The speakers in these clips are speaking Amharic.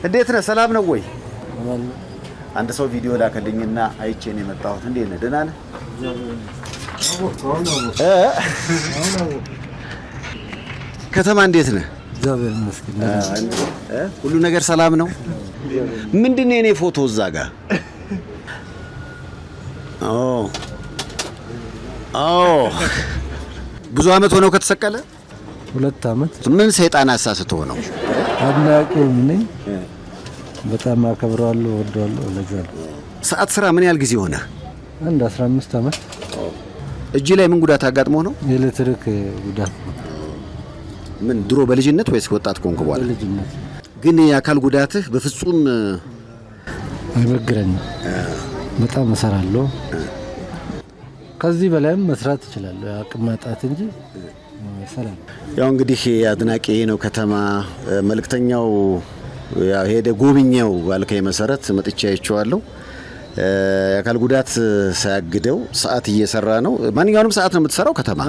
እንዴት ነህ? ሰላም ነው ወይ? አንድ ሰው ቪዲዮ ላከልኝና አይቼ ነው የመጣሁት። እንዴት ነህ? ደህና ነህ? ከተማ እንዴት ነህ? እግዚአብሔር ይመስገን። ሁሉ ነገር ሰላም ነው? ምንድን ነው የኔ ፎቶ እዛ ጋር? ብዙ አመት ሆነው ከተሰቀለ? 2 አመት። ምን ሰይጣን አሳስቶ ነው? አድናቂው ነኝ። በጣም አከብራለሁ፣ ወደዋለሁ። ለዛ ሰዓት ስራ ምን ያህል ጊዜ ሆነ? አንድ 15 አመት። እጅ ላይ ምን ጉዳት አጋጥሞ ነው? የኤሌክትሪክ ጉዳት። ምን ድሮ በልጅነት ወይስ ወጣት ኮንክ በኋላ? በልጅነት። ግን የአካል ጉዳትህ በፍጹም አይበግረኝም። በጣም እሰራለሁ። ከዚህ በላይም መስራት እችላለሁ። አቅም ማጣት እንጂ እሰራለሁ። ያው እንግዲህ አድናቂ ነው ከተማ መልእክተኛው ያው ሄደ ጎብኘው ባልከኝ መሰረት መጥቻ አይቼዋለሁ። የአካል ጉዳት ሳያግደው ሰዓት እየሰራ ነው። ማንኛውንም ሰዓት ነው የምትሰራው ከተማ?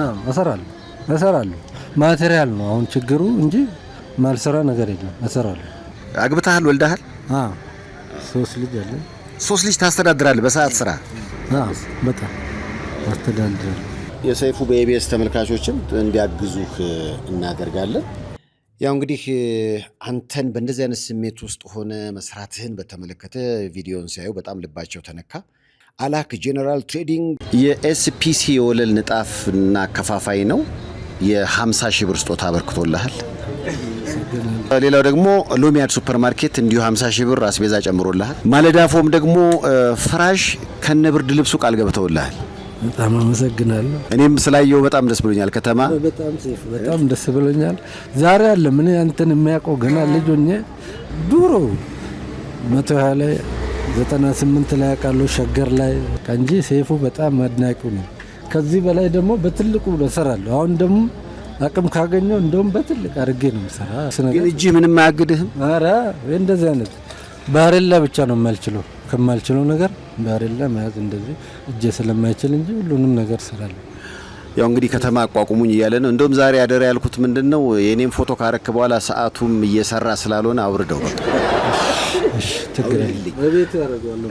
እሰራለሁ። ማቴሪያል ነው አሁን ችግሩ እንጂ ማልሰራ ነገር የለም። እሰራለሁ። አግብተሃል? ወልደሃል? 3 ልጅ አለ። 3 ልጅ ታስተዳድራለህ በሰዓት ስራ? በጣም አስተዳድራለሁ። የሰይፉ በኢቢኤስ ተመልካቾችም እንዲያግዙህ እናደርጋለን። ያው እንግዲህ አንተን በእንደዚህ አይነት ስሜት ውስጥ ሆነ መስራትህን በተመለከተ ቪዲዮን ሲያዩ በጣም ልባቸው ተነካ። አላክ ጄኔራል ትሬዲንግ የኤስፒሲ የወለል ንጣፍና አከፋፋይ ነው። የ50 ሺህ ብር ስጦታ አበርክቶልሃል። ሌላው ደግሞ ሎሚያድ ሱፐርማርኬት እንዲሁ 50 ሺህ ብር አስቤዛ ጨምሮልሃል። ማለዳፎም ደግሞ ፍራሽ ከነብርድ ልብሱ ቃል ገብተውልሃል። በጣም አመሰግናለሁ። እኔም ስላየው በጣም ደስ ብሎኛል። ከተማ በጣም ደስ ብሎኛል። ዛሬ አለ ምን አንተን የሚያውቀው ገና ልጅ ሆኜ ድሮ 120 ላይ 98 ላይ አውቃለሁ ሸገር ላይ እንጂ ሰይፉ በጣም አድናቂው ነው። ከዚህ በላይ ደግሞ በትልቁ እሰራለሁ። አሁን ደግሞ አቅም ካገኘው እንደውም በትልቅ አድርጌ ነው የምሰራ። ግን እጅ ምንም አያግድህም? ኧረ እንደዚህ አይነት ባሬላ ብቻ ነው የማልችለው። ከማልችለው ነገር ባሬላ መያዝ እንደዚህ እጄ ስለማይችል እንጂ ሁሉንም ነገር እሰራለሁ። ያው እንግዲህ ከተማ አቋቁሙኝ እያለ ነው። እንደውም ዛሬ አደረ ያልኩት ምንድነው የኔም ፎቶ ካረክ በኋላ ሰዓቱም እየሰራ ስላልሆነ አውርደው በቃ። እሺ ትግረልኝ በቤት ያረጋለሁ።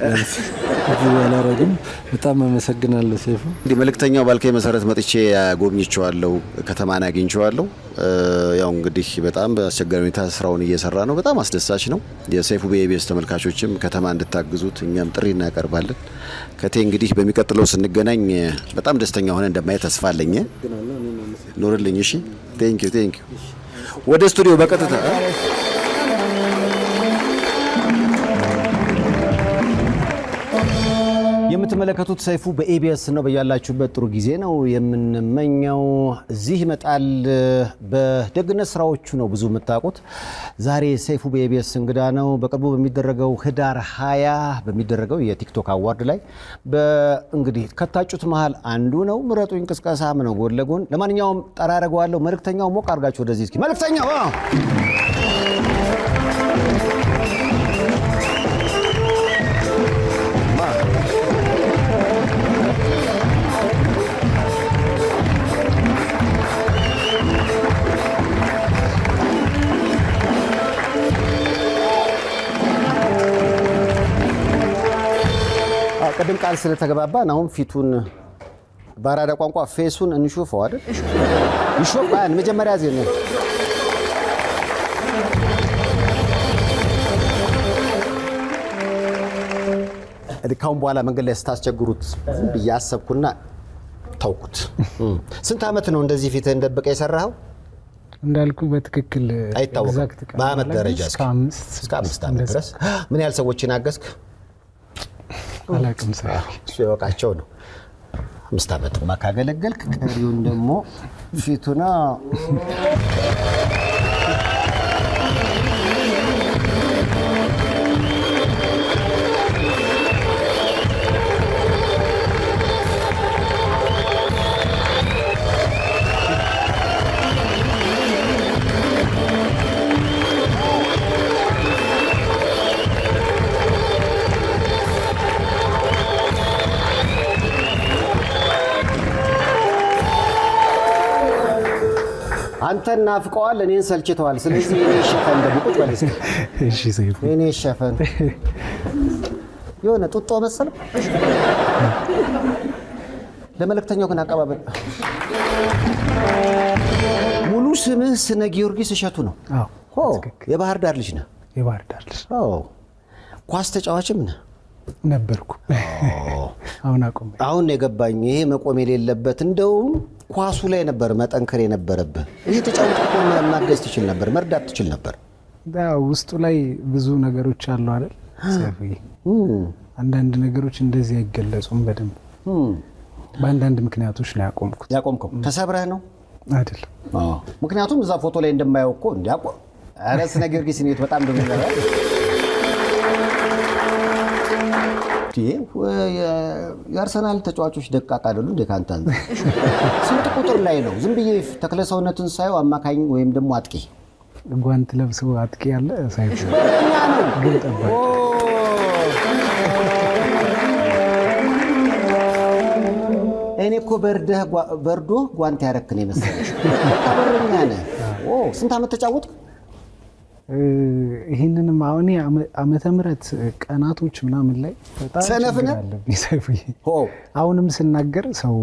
ከዚህ ያላረግም። በጣም አመሰግናለሁ ሰይፉ። እንግዲህ መልእክተኛው ባልከኝ መሰረት መጥቼ ጎብኝቼዋለሁ፣ ከተማን አግኝቼዋለሁ። ያው እንግዲህ በጣም በአስቸጋሪ ሁኔታ ስራውን እየሰራ ነው። በጣም አስደሳች ነው። የሰይፉ በኢቢኤስ ተመልካቾችም ከተማ እንድታግዙት እኛም ጥሪ እናቀርባለን። ከቴ እንግዲህ በሚቀጥለው ስንገናኝ በጣም ደስተኛ ሆነ እንደማየት ተስፋ አለኝ። ኖርልኝ። እሺ ቴንክ ዩ። ወደ ስቱዲዮ በቀጥታ የምትመለከቱት ሰይፉ በኢቢኤስ ነው። በያላችሁበት ጥሩ ጊዜ ነው የምንመኘው። እዚህ ይመጣል። በደግነት ስራዎቹ ነው ብዙ የምታውቁት። ዛሬ ሰይፉ በኢቢኤስ እንግዳ ነው። በቅርቡ በሚደረገው ህዳር 20 በሚደረገው የቲክቶክ አዋርድ ላይ እንግዲህ ከታጩት መሃል አንዱ ነው። ምረጡኝ ቅስቀሳም ነው ጎን ለጎን። ለማንኛውም ጠራረገዋለሁ። መልእክተኛው ሞቅ አድርጋችሁ ወደዚህ እስኪ መልእክተኛው ቅድም ቃል ስለተገባባን አሁን ፊቱን ባራዳ ቋንቋ ፌሱን እንሾፈው አይደል? ይሾፋል። መጀመሪያ ዜና ካሁን በኋላ መንገድ ላይ ስታስቸግሩት ብዬ አሰብኩና ታውቁት። ስንት አመት ነው እንደዚህ ፊትህ እንደበቀ የሰራኸው? እንዳልኩ በትክክል አይታወቅም። በአመት ደረጃ እስከ 5 አመት ድረስ ምን ያህል ሰዎችን አገዝክ? አላቅም ሰው እሱ የወቃቸው ነው። 5 አመት ማካገለገልክ ቀሪውን ደግሞ ፊቱና አንተን ናፍቀዋል፣ እኔን ሰልችተዋል። ስለዚህ እኔ ሸፈን ደብቁት በለስ። እሺ ሰይፉ፣ እኔ ሸፈን የሆነ ጡጦ መሰለ። ለመልእክተኛው ግን አቀባበል ሙሉ ስምህ ስነ ጊዮርጊስ እሸቱ ነው? አዎ። የባህር ዳር ልጅ ነህ? የባህር ዳር ልጅ። አዎ። ኳስ ተጫዋችም ነህ? ነበርኩ። አሁን አቆም። አሁን የገባኝ ይሄ መቆም የሌለበት እንደውም ኳሱ ላይ ነበር መጠንከር የነበረብህ። ይሄ ተጫውተህ እኮ ማገዝ ትችል ነበር፣ መርዳት ትችል ነበር። ውስጡ ላይ ብዙ ነገሮች አሉ አይደል ሰይፉዬ? አንዳንድ ነገሮች እንደዚህ አይገለጹም በደንብ። በአንዳንድ ምክንያቶች ነው ያቆምኩት። ያቆምከው ተሰብረህ ነው አይደል? ምክንያቱም እዛ ፎቶ ላይ እንደማየው እኮ እንዲያቆም ኧረ ስነ ጊዮርጊስ ነው በጣም ደሞ ይላል። የአርሰናል ተጫዋቾች ደቃቅ አይደሉ እንደ ካንተ ስንት ቁጥር ላይ ነው? ዝም ብዬ ተክለ ሰውነትን ሳየው አማካኝ ወይም ደግሞ አጥቂ ጓንት ለብሶ አጥቂ ያለ ሳይሆን በእኛ ነው ግን ጠባቂ። እኔ እኮ በርዶ ጓንት ያረክን የመሰለሽ በረኛ ነህ። ስንት ዓመት ተጫወትክ? ይህንንም አሁን ዓመተ ምህረት ቀናቶች ምናምን ላይ በጣም ሰነፍነ አሁንም ስናገር ሰው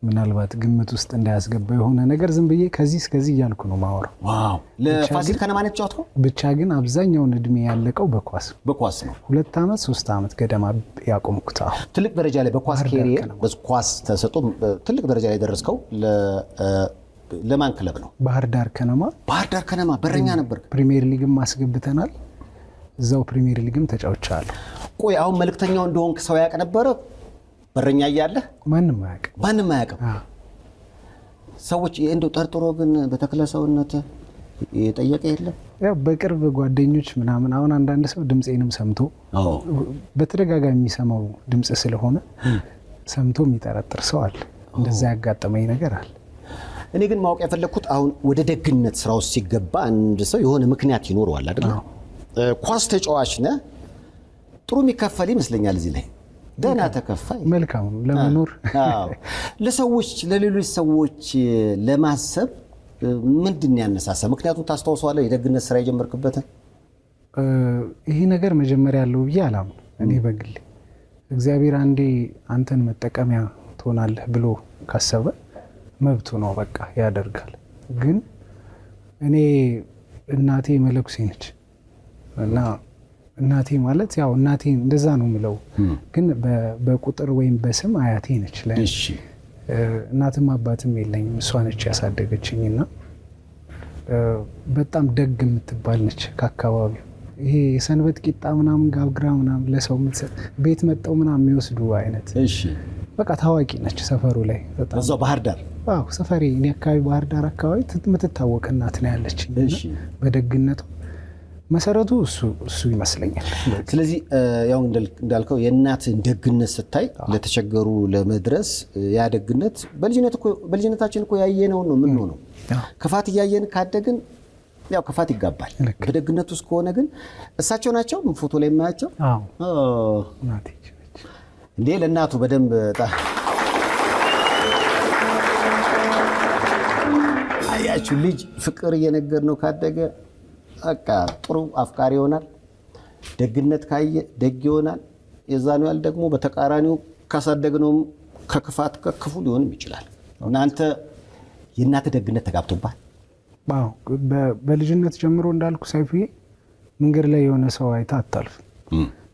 ምናልባት ግምት ውስጥ እንዳያስገባ የሆነ ነገር ዝም ብዬ ከዚህ እስከዚህ እያልኩ ነው ማወራው። ዋው ለፋሲል ከነማ ነው የተጫወትከው? ብቻ ግን አብዛኛውን እድሜ ያለቀው በኳስ ነው። 2 ዓመት 3 ዓመት ገደማ ያቆምኩት። ትልቅ ደረጃ ላይ በኳስ ኬሪየር በኳስ ተሰጥቶ ትልቅ ደረጃ ላይ ደረስከው ለማን ክለብ ነው? ባህር ዳር ከነማ። ባህር ዳር ከነማ በረኛ ነበር። ፕሪሚየር ሊግም ማስገብተናል። እዛው ፕሪሚየር ሊግም ተጫውቻለሁ። ቆይ አሁን መልእክተኛው እንደሆንክ ሰው ያውቅ ነበረ? በረኛ እያለህ ማንም አያውቅም። ሰዎች እንደው ጠርጥሮ ግን በተክለ ሰውነት የጠየቀ የለም? ያው በቅርብ ጓደኞች ምናምን። አሁን አንዳንድ ሰው ድምፄንም ሰምቶ በተደጋጋሚ የሚሰማው ድምፅ ስለሆነ ሰምቶ የሚጠረጥር ሰው አለ። እንደዛ ያጋጠመኝ ነገር አለ። እኔ ግን ማወቅ የፈለግኩት አሁን ወደ ደግነት ስራ ውስጥ ሲገባ አንድ ሰው የሆነ ምክንያት ይኖረዋል አይደል? ኳስ ተጫዋች ነህ፣ ጥሩ የሚከፈል ይመስለኛል። እዚህ ላይ ደህና ተከፋይ መልካም ነው ለመኖር። ለሰዎች ለሌሎች ሰዎች ለማሰብ ምንድን ያነሳሳ? ምክንያቱም ታስታውሰዋለህ የደግነት ስራ የጀመርክበትን? ይሄ ነገር መጀመሪያ ያለው ብዬ አላምንም። እኔ በግሌ እግዚአብሔር አንዴ አንተን መጠቀሚያ ትሆናለህ ብሎ ካሰበ መብቱ ነው፣ በቃ ያደርጋል። ግን እኔ እናቴ መለኩሴ ነች እና እናቴ ማለት ያው እናቴ እንደዛ ነው የምለው፣ ግን በቁጥር ወይም በስም አያቴ ነች ለኔ። እናትም አባትም የለኝም፣ እሷ ነች ያሳደገችኝና በጣም ደግ የምትባል ነች። ከአካባቢው ይሄ የሰንበት ቂጣ ምናምን ጋብግራ ምናምን ለሰው የምትሰጥ ቤት መጠው ምናምን የሚወስዱ አይነት በቃ ታዋቂ ነች ሰፈሩ ላይ በጣም። እዛው ባህር ዳር? አዎ ሰፈሬ እኔ አካባቢ ባህር ዳር አካባቢ የምትታወቅ እናት ነው ያለችኝ በደግነቱ። መሰረቱ እሱ ይመስለኛል። ስለዚህ ያው እንዳልከው የእናትን ደግነት ስታይ ለተቸገሩ ለመድረስ ያ ደግነት በልጅነታችን እኮ ያየነው ነው ምን ሆነው ክፋት እያየን ካደግን ያው ክፋት ይጋባል። በደግነቱ ውስጥ ከሆነ ግን እሳቸው ናቸው ፎቶ ላይ የማያቸው። እንዴ ለእናቱ በደንብ አያችሁ ልጅ ፍቅር እየነገር ነው ካደገ በቃ ጥሩ አፍቃሪ ይሆናል። ደግነት ካየ ደግ ይሆናል። የዛኑ ያህል ደግሞ በተቃራኒው ካሳደግነውም ከክፋት ከክፉ ሊሆንም ይችላል። እናንተ የእናተ ደግነት ተጋብቶባል? አዎ በልጅነት ጀምሮ እንዳልኩ ሰይፉዬ መንገድ ላይ የሆነ ሰው አይታ አታልፍ።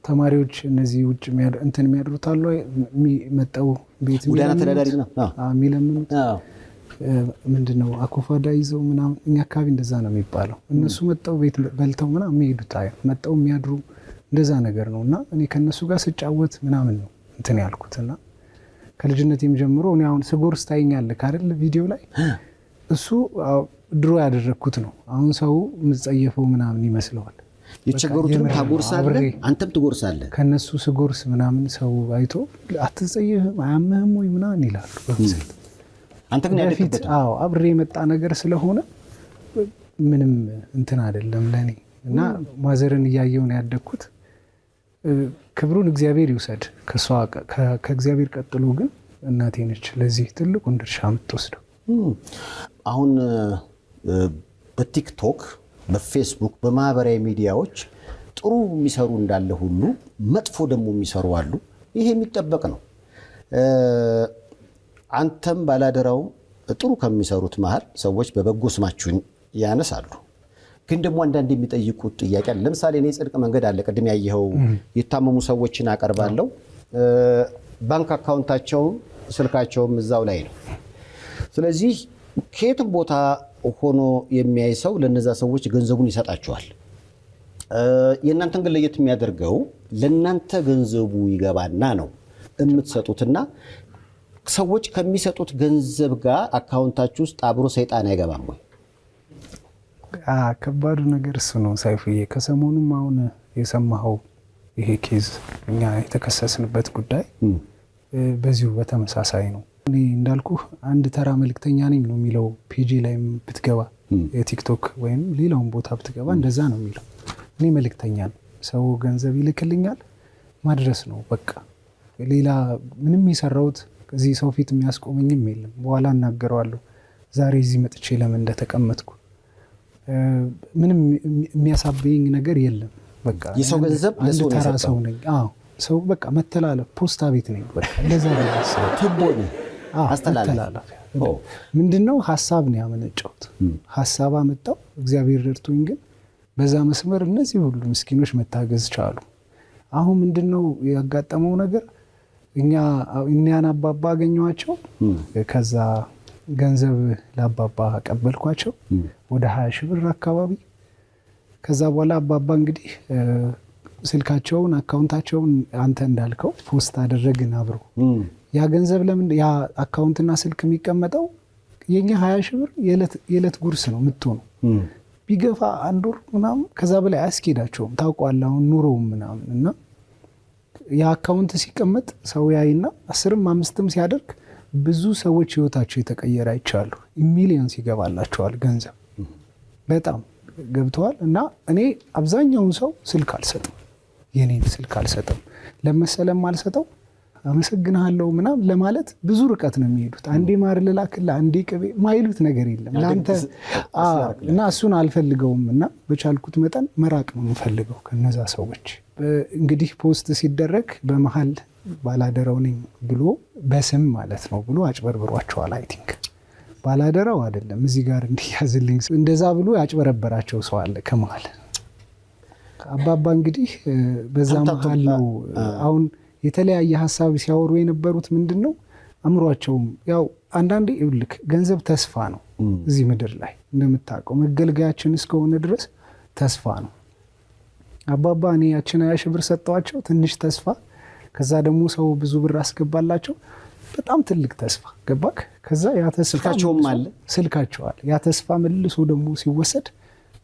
ተማሪዎች እነዚህ ውጭ እንትን የሚያድሩት አሉ መጣው ቤት የሚለምኑት ምንድነው አኮፋዳ ይዘው ምናምን። እኛ አካባቢ እንደዛ ነው የሚባለው። እነሱ መጣው ቤት በልተው ምናምን የሚሄዱት መጣው የሚያድሩ እንደዛ ነገር ነው። እና እኔ ከነሱ ጋር ስጫወት ምናምን ነው እንትን ያልኩትና ከልጅነቴም ጀምሮ እኔ አሁን ስጎርስ ታይኛለህ አይደል ቪዲዮ ላይ እሱ ድሮ ያደረግኩት ነው። አሁን ሰው የምትጸየፈው ምናምን ይመስለዋል። የቸገሩትም ታጎርሳለህ፣ አንተም ትጎርሳለህ። ከነሱ ስጎርስ ምናምን ሰው አይቶ አትጸየፍም አያምህም ወይ ምናምን ይላሉ በብዛት። አንተ ግን ያደረግበት አብሬ የመጣ ነገር ስለሆነ ምንም እንትን አይደለም ለኔ። እና ማዘርን እያየው ነው ያደግኩት። ክብሩን እግዚአብሔር ይውሰድ። ከእግዚአብሔር ቀጥሎ ግን እናቴ ነች ለዚህ ትልቁን ድርሻ የምትወስደው። አሁን በቲክቶክ፣ በፌስቡክ፣ በማህበራዊ ሚዲያዎች ጥሩ የሚሰሩ እንዳለ ሁሉ መጥፎ ደግሞ የሚሰሩ አሉ። ይሄ የሚጠበቅ ነው። አንተም ባላደራውም ጥሩ ከሚሰሩት መሃል ሰዎች በበጎ ስማችሁን ያነሳሉ። ግን ደግሞ አንዳንድ የሚጠይቁት ጥያቄ አለ። ለምሳሌ እኔ ጽድቅ መንገድ አለ፣ ቅድም ያየኸው የታመሙ ሰዎችን አቀርባለሁ። ባንክ አካውንታቸውም ስልካቸውም እዛው ላይ ነው። ስለዚህ ከየትም ቦታ ሆኖ የሚያይ ሰው ለነዛ ሰዎች ገንዘቡን ይሰጣቸዋል። የእናንተን ግን ለየት የሚያደርገው ለእናንተ ገንዘቡ ይገባና ነው የምትሰጡትና ሰዎች ከሚሰጡት ገንዘብ ጋር አካውንታችሁ ውስጥ አብሮ ሰይጣን አይገባም ወይ? ከባዱ ነገር እሱ ነው ሳይፍዬ። ከሰሞኑም አሁን የሰማኸው ይሄ ኬዝ እኛ የተከሰስንበት ጉዳይ በዚሁ በተመሳሳይ ነው። እኔ እንዳልኩህ አንድ ተራ መልእክተኛ ነኝ ነው የሚለው። ፔጂ ላይም ብትገባ የቲክቶክ ወይም ሌላውን ቦታ ብትገባ እንደዛ ነው የሚለው። እኔ መልእክተኛ ነው፣ ሰው ገንዘብ ይልክልኛል ማድረስ ነው በቃ። ሌላ ምንም የሰራሁት እዚህ ሰው ፊት የሚያስቆመኝም የለም። በኋላ እናገረዋለሁ ዛሬ እዚህ መጥቼ ለምን እንደተቀመጥኩ። ምንም የሚያሳበኝ ነገር የለም። በቃ የሰው ገንዘብ ለሰው ተራ ሰው ነኝ። ሰው በቃ መተላለፍ ፖስታ ቤት ነኝ በቃ። እንደዛ ነው ትቦ ነው አስተላለፍ። ምንድነው ሀሳብ ነው ያመነጨሁት። ሀሳብ አመጣው እግዚአብሔር ረድቶኝ፣ ግን በዛ መስመር እነዚህ ሁሉ ምስኪኖች መታገዝ ቻሉ። አሁን ምንድነው ያጋጠመው ነገር? እኛን አባባ አገኘኋቸው። ከዛ ገንዘብ ለአባባ አቀበልኳቸው ወደ 20 ሺህ ብር አካባቢ። ከዛ በኋላ አባባ እንግዲህ ስልካቸውን አካውንታቸውን አንተ እንዳልከው ፖስት አደረግን አብሮ። ያ ገንዘብ ለምን ያ አካውንትና ስልክ የሚቀመጠው የኛ 20 ሺህ ብር የዕለት ጉርስ ነው የምትሆነው። ቢገፋ 1 ወር ምናምን ከዛ በላይ አያስኬዳቸውም። ታውቋለህ አሁን ኑሮውም ምናምን። እና ያ አካውንት ሲቀመጥ ሰው ያይና 10ም 5ም ሲያደርግ ብዙ ሰዎች ህይወታቸው የተቀየረ አይቻሉ። ሚሊዮንስ ይገባላቸዋል ገንዘብ በጣም ገብተዋል። እና እኔ አብዛኛውን ሰው ስልክ አልሰጥም፣ የኔን ስልክ አልሰጥም። ለመሰለም አልሰጠው አመሰግናለሁ ምናምን ለማለት ብዙ ርቀት ነው የሚሄዱት። አንዴ ማር ልላክልህ፣ አንዴ ቅቤ ማይሉት ነገር የለም ለአንተ። እና እሱን አልፈልገውም። እና በቻልኩት መጠን መራቅ ነው የምፈልገው ከነዛ ሰዎች። እንግዲህ ፖስት ሲደረግ በመሀል ባላደራው ነኝ ብሎ በስም ማለት ነው ብሎ አጭበርብሯቸዋል። አይ ቲንክ ባላደራው አይደለም እዚህ ጋር እንዲያዝልኝ እንደዛ ብሎ ያጭበረበራቸው ሰው አለ ከመሀል። አባባ እንግዲህ በዛ መሀል ነው አሁን የተለያየ ሀሳብ ሲያወሩ የነበሩት። ምንድነው አእምሯቸውም ያው አንዳንዴ ይልክ ገንዘብ ተስፋ ነው። እዚህ ምድር ላይ እንደምታውቀው መገልገያችን እስከሆነ ድረስ ተስፋ ነው። አባባ እኔ ያችን 20 ሺህ ብር ሰጠዋቸው ትንሽ ተስፋ፣ ከዛ ደግሞ ሰው ብዙ ብር አስገባላቸው በጣም ትልቅ ተስፋ ገባክ። ከዛ ያ ተስፋ ስልካቸው አለ ያ ተስፋ መልሶ ደግሞ ሲወሰድ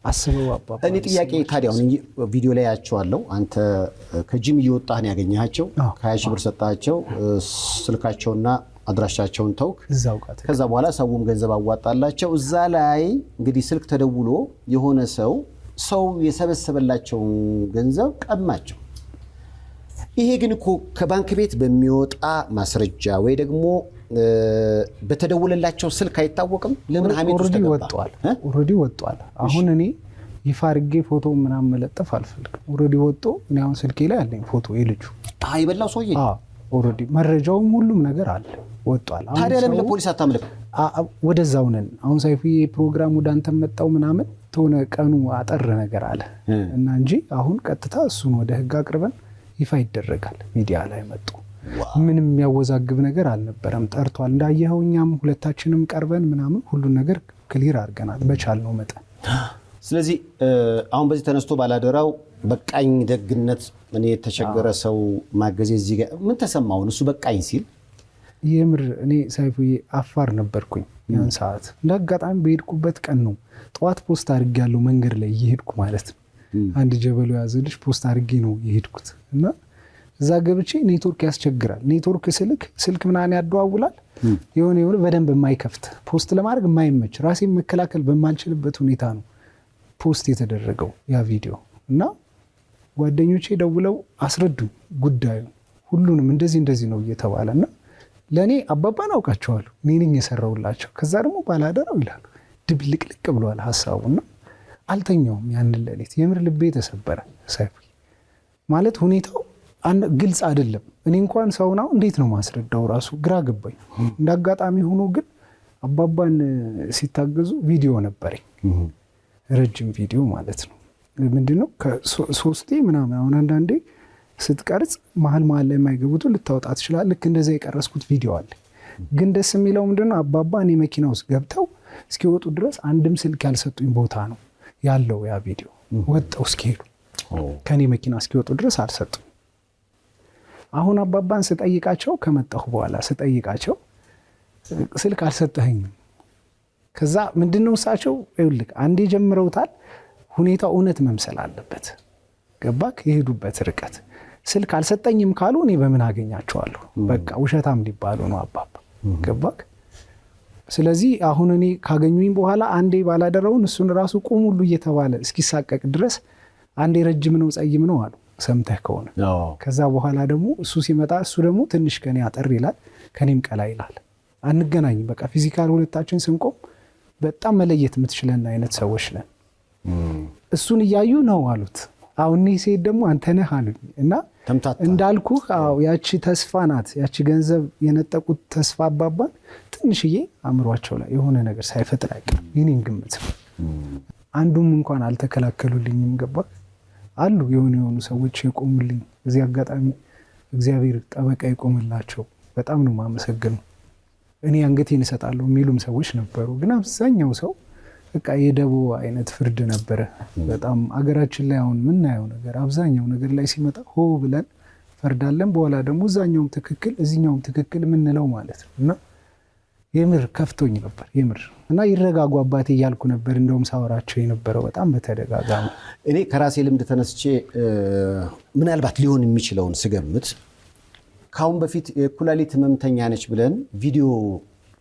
አስበው አባባ። እኔ ጥያቄ ታዲያ አሁን ቪዲዮ ላይ ያያቸዋለሁ። አንተ ከጂም እየወጣህ ነው ያገኘሃቸው፣ 20 ሺህ ብር ሰጣቸው፣ ስልካቸውና አድራሻቸውን ተውክ። ከዛ በኋላ ሰውም ገንዘብ አዋጣላቸው። እዛ ላይ እንግዲህ ስልክ ተደውሎ የሆነ ሰው የሰበሰበላቸውን ገንዘብ ቀማቸው። ይሄ ግን እኮ ከባንክ ቤት በሚወጣ ማስረጃ ወይ ደግሞ በተደወለላቸው ስልክ አይታወቅም። ለምን ሀሜት ውስጥ ተገባ? ኦልሬዲ ወጥቷል። አሁን እኔ ይፋ አድርጌ ፎቶ ምናምን መለጠፍ አልፈልግም። ኦልሬዲ ወጥቶ እኔ አሁን ስልኬ ላይ አለኝ ፎቶ የልጁ የበላው ሰውዬ ኦልሬዲ መረጃውም ሁሉም ነገር አለ ወጥቷል። ታዲያ ለምን ለፖሊስ አታምልክ? ወደዛው ነን አሁን ሳይፍዬ ፕሮግራም ወደ አንተ መጣው ምናምን ተሆነ ቀኑ አጠር ነገር አለ እና እንጂ አሁን ቀጥታ እሱን ወደ ህግ አቅርበን ይፋ ይደረጋል። ሚዲያ ላይ መጡ። ምንም የሚያወዛግብ ነገር አልነበረም። ጠርቷል እንዳየኸው። እኛም ሁለታችንም ቀርበን ምናምን ሁሉን ነገር ክሊር አድርገናል በቻልነው መጠን። ስለዚህ አሁን በዚህ ተነስቶ ባላደራው በቃኝ ደግነት እኔ የተቸገረ ሰው ማገዜ እዚህ ጋር ምን ተሰማውን እሱ በቃኝ ሲል? የምር እኔ ሳይፉዬ አፋር ነበርኩኝ ያን ሰዓት። እንዳጋጣሚ በሄድኩበት ቀን ነው ጠዋት ፖስት አድርጌያለሁ መንገድ ላይ እየሄድኩ ማለት ነው። አንድ ጀበሉ ያዘ ልጅ ፖስት አድርጌ ነው የሄድኩት እና እዛ ገብቼ ኔትወርክ ያስቸግራል። ኔትወርክ ስልክ ምናምን ያደዋውላል የሆነ በደንብ የማይከፍት ፖስት ለማድረግ የማይመች ራሴን መከላከል በማልችልበት ሁኔታ ነው ፖስት የተደረገው ያ ቪዲዮ እና ጓደኞቼ ደውለው አስረዱኝ ጉዳዩ ሁሉንም እንደዚህ ነው እየተባለ እና ለእኔ አባባን አውቃቸዋለሁ እኔ ነኝ የሰራሁላቸው። ከዛ ደግሞ ባላደራው ይላሉ ድብልቅልቅ ብሏል ሀሳቡና አልተኛውም ያንን ሌሊት። የምር ልቤ ተሰበረ። ሰይፉ ማለት ሁኔታው ግልጽ አይደለም። እኔ እንኳን ሰውናው እንዴት ነው ማስረዳው ራሱ ግራ ገባኝ። እንዳጋጣሚ ሆኖ ግን አባባን ሲታገዙ ቪዲዮ ነበረኝ፣ ረጅም ቪዲዮ ማለት ነው። ምንድነው ከሶስቴ ምናምን አሁን አንዳንዴ ስትቀርጽ መሀል ላይ የማይገቡትን ልታወጣ ትችላል። ልክ እንደዛ የቀረስኩት ቪዲዮ አለ። ግን ደስ የሚለው ምንድነው አባባ እኔ መኪና ውስጥ ገብተው እስኪወጡ ድረስ አንድም ስልክ ያልሰጡኝ ቦታ ነው ያለው ያ ቪዲዮ። ወጣው እስኪሄዱ ከኔ መኪና እስኪወጡ ድረስ አልሰጡኝ። አሁን አባባን ስጠይቃቸው ከመጣሁ በኋላ ስጠይቃቸው ስልክ አልሰጠኸኝም። ከዛ ምንድነው እሳቸው ይኸውልህ አንዴ ጀምረውታል፣ ሁኔታው እውነት መምሰል አለበት። ገባክ? የሄዱበት ርቀት ስልክ አልሰጠኝም ካሉ እኔ በምን አገኛቸዋለሁ? በቃ ውሸታም ሊባሉ ነው አባባ። ገባክ? ስለዚህ አሁን እኔ ካገኙኝ በኋላ አንዴ ባላደረውን እሱን ራሱ ቁም ሁሉ እየተባለ እስኪሳቀቅ ድረስ አንዴ ረጅም ነው ጸይም ነው አሉ፣ ሰምተህ ከሆነ። ከዛ በኋላ ደግሞ እሱ ሲመጣ እሱ ደግሞ ትንሽ ከኔ አጠር ይላል፣ ከኔም ቀላ ይላል። አንገናኝም። በቃ ፊዚካል ሁለታችን ስንቆም በጣም መለየት የምትችለን አይነት ሰዎች ነን። እሱን እያዩ ነው አሉት። አሁን ሴት ደግሞ አንተ ነህ አሉኝ እና እንዳልኩህ ያቺ ተስፋ ናት። ያቺ ገንዘብ የነጠቁት ተስፋ አባባን ትንሽዬ አእምሯቸው ላይ የሆነ ነገር ሳይፈጥር አይቀርም። የኔን ግምት አንዱም እንኳን አልተከላከሉልኝም። ገባ አሉ የሆኑ ሰዎች የቆሙልኝ። እዚህ አጋጣሚ እግዚአብሔር ጠበቃ ይቆምላቸው። በጣም ነው የማመሰግነው። እኔ አንገቴን እሰጣለሁ የሚሉም ሰዎች ነበሩ። ግን አብዛኛው ሰው በቃ የደቦ አይነት ፍርድ ነበረ። በጣም አገራችን ላይ አሁን ምናየው ነገር አብዛኛው ነገር ላይ ሲመጣ ሆ ብለን ፈርዳለን። በኋላ ደግሞ እዛኛውም ትክክል እዚኛውም ትክክል የምንለው ማለት ነው። እና የምር ከፍቶኝ ነበር የምር። እና ይረጋጉ አባቴ እያልኩ ነበር እንደውም ሳወራቸው የነበረው በጣም በተደጋጋሚ። እኔ ከራሴ ልምድ ተነስቼ ምናልባት ሊሆን የሚችለውን ስገምት ካሁን በፊት የኩላሊት ህመምተኛ ነች ብለን ቪዲዮ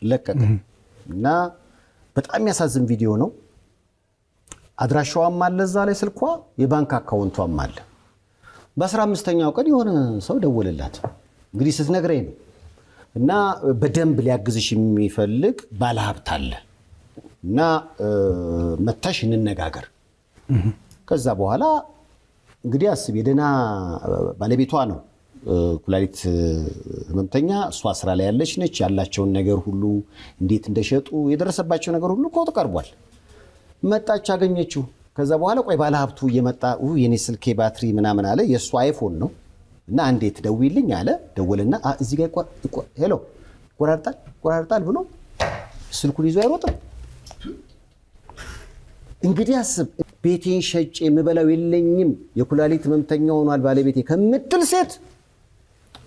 ለቀቅ እና በጣም የሚያሳዝን ቪዲዮ ነው። አድራሻዋም አለ እዛ ላይ ስልኳ፣ የባንክ አካውንቷም አለ። በ15ኛው ቀን የሆነ ሰው ደወለላት። እንግዲህ ስትነግረኝ ነው። እና በደንብ ሊያግዝሽ የሚፈልግ ባለሀብት አለ እና መተሽ እንነጋገር። ከዛ በኋላ እንግዲህ አስብ፣ የደህና ባለቤቷ ነው ኩላሊት ህመምተኛ፣ እሷ ስራ ላይ ያለች ነች። ያላቸውን ነገር ሁሉ እንዴት እንደሸጡ የደረሰባቸው ነገር ሁሉ ኮት ቀርቧል። መጣች፣ አገኘችው። ከዛ በኋላ ቆይ ባለሀብቱ እየመጣ የኔ ስልኬ ባትሪ ምናምን አለ። የእሱ አይፎን ነው እና እንዴት ደውይልኝ አለ። ደወልና እዚህ ጋር ሄሎ ይቆራርጣል ብሎ ስልኩን ይዞ አይሮጥም። እንግዲህ አስብ፣ ቤቴን ሸጬ የምበላው የለኝም የኩላሊት ህመምተኛ ሆኗል ባለቤቴ ከምትል ሴት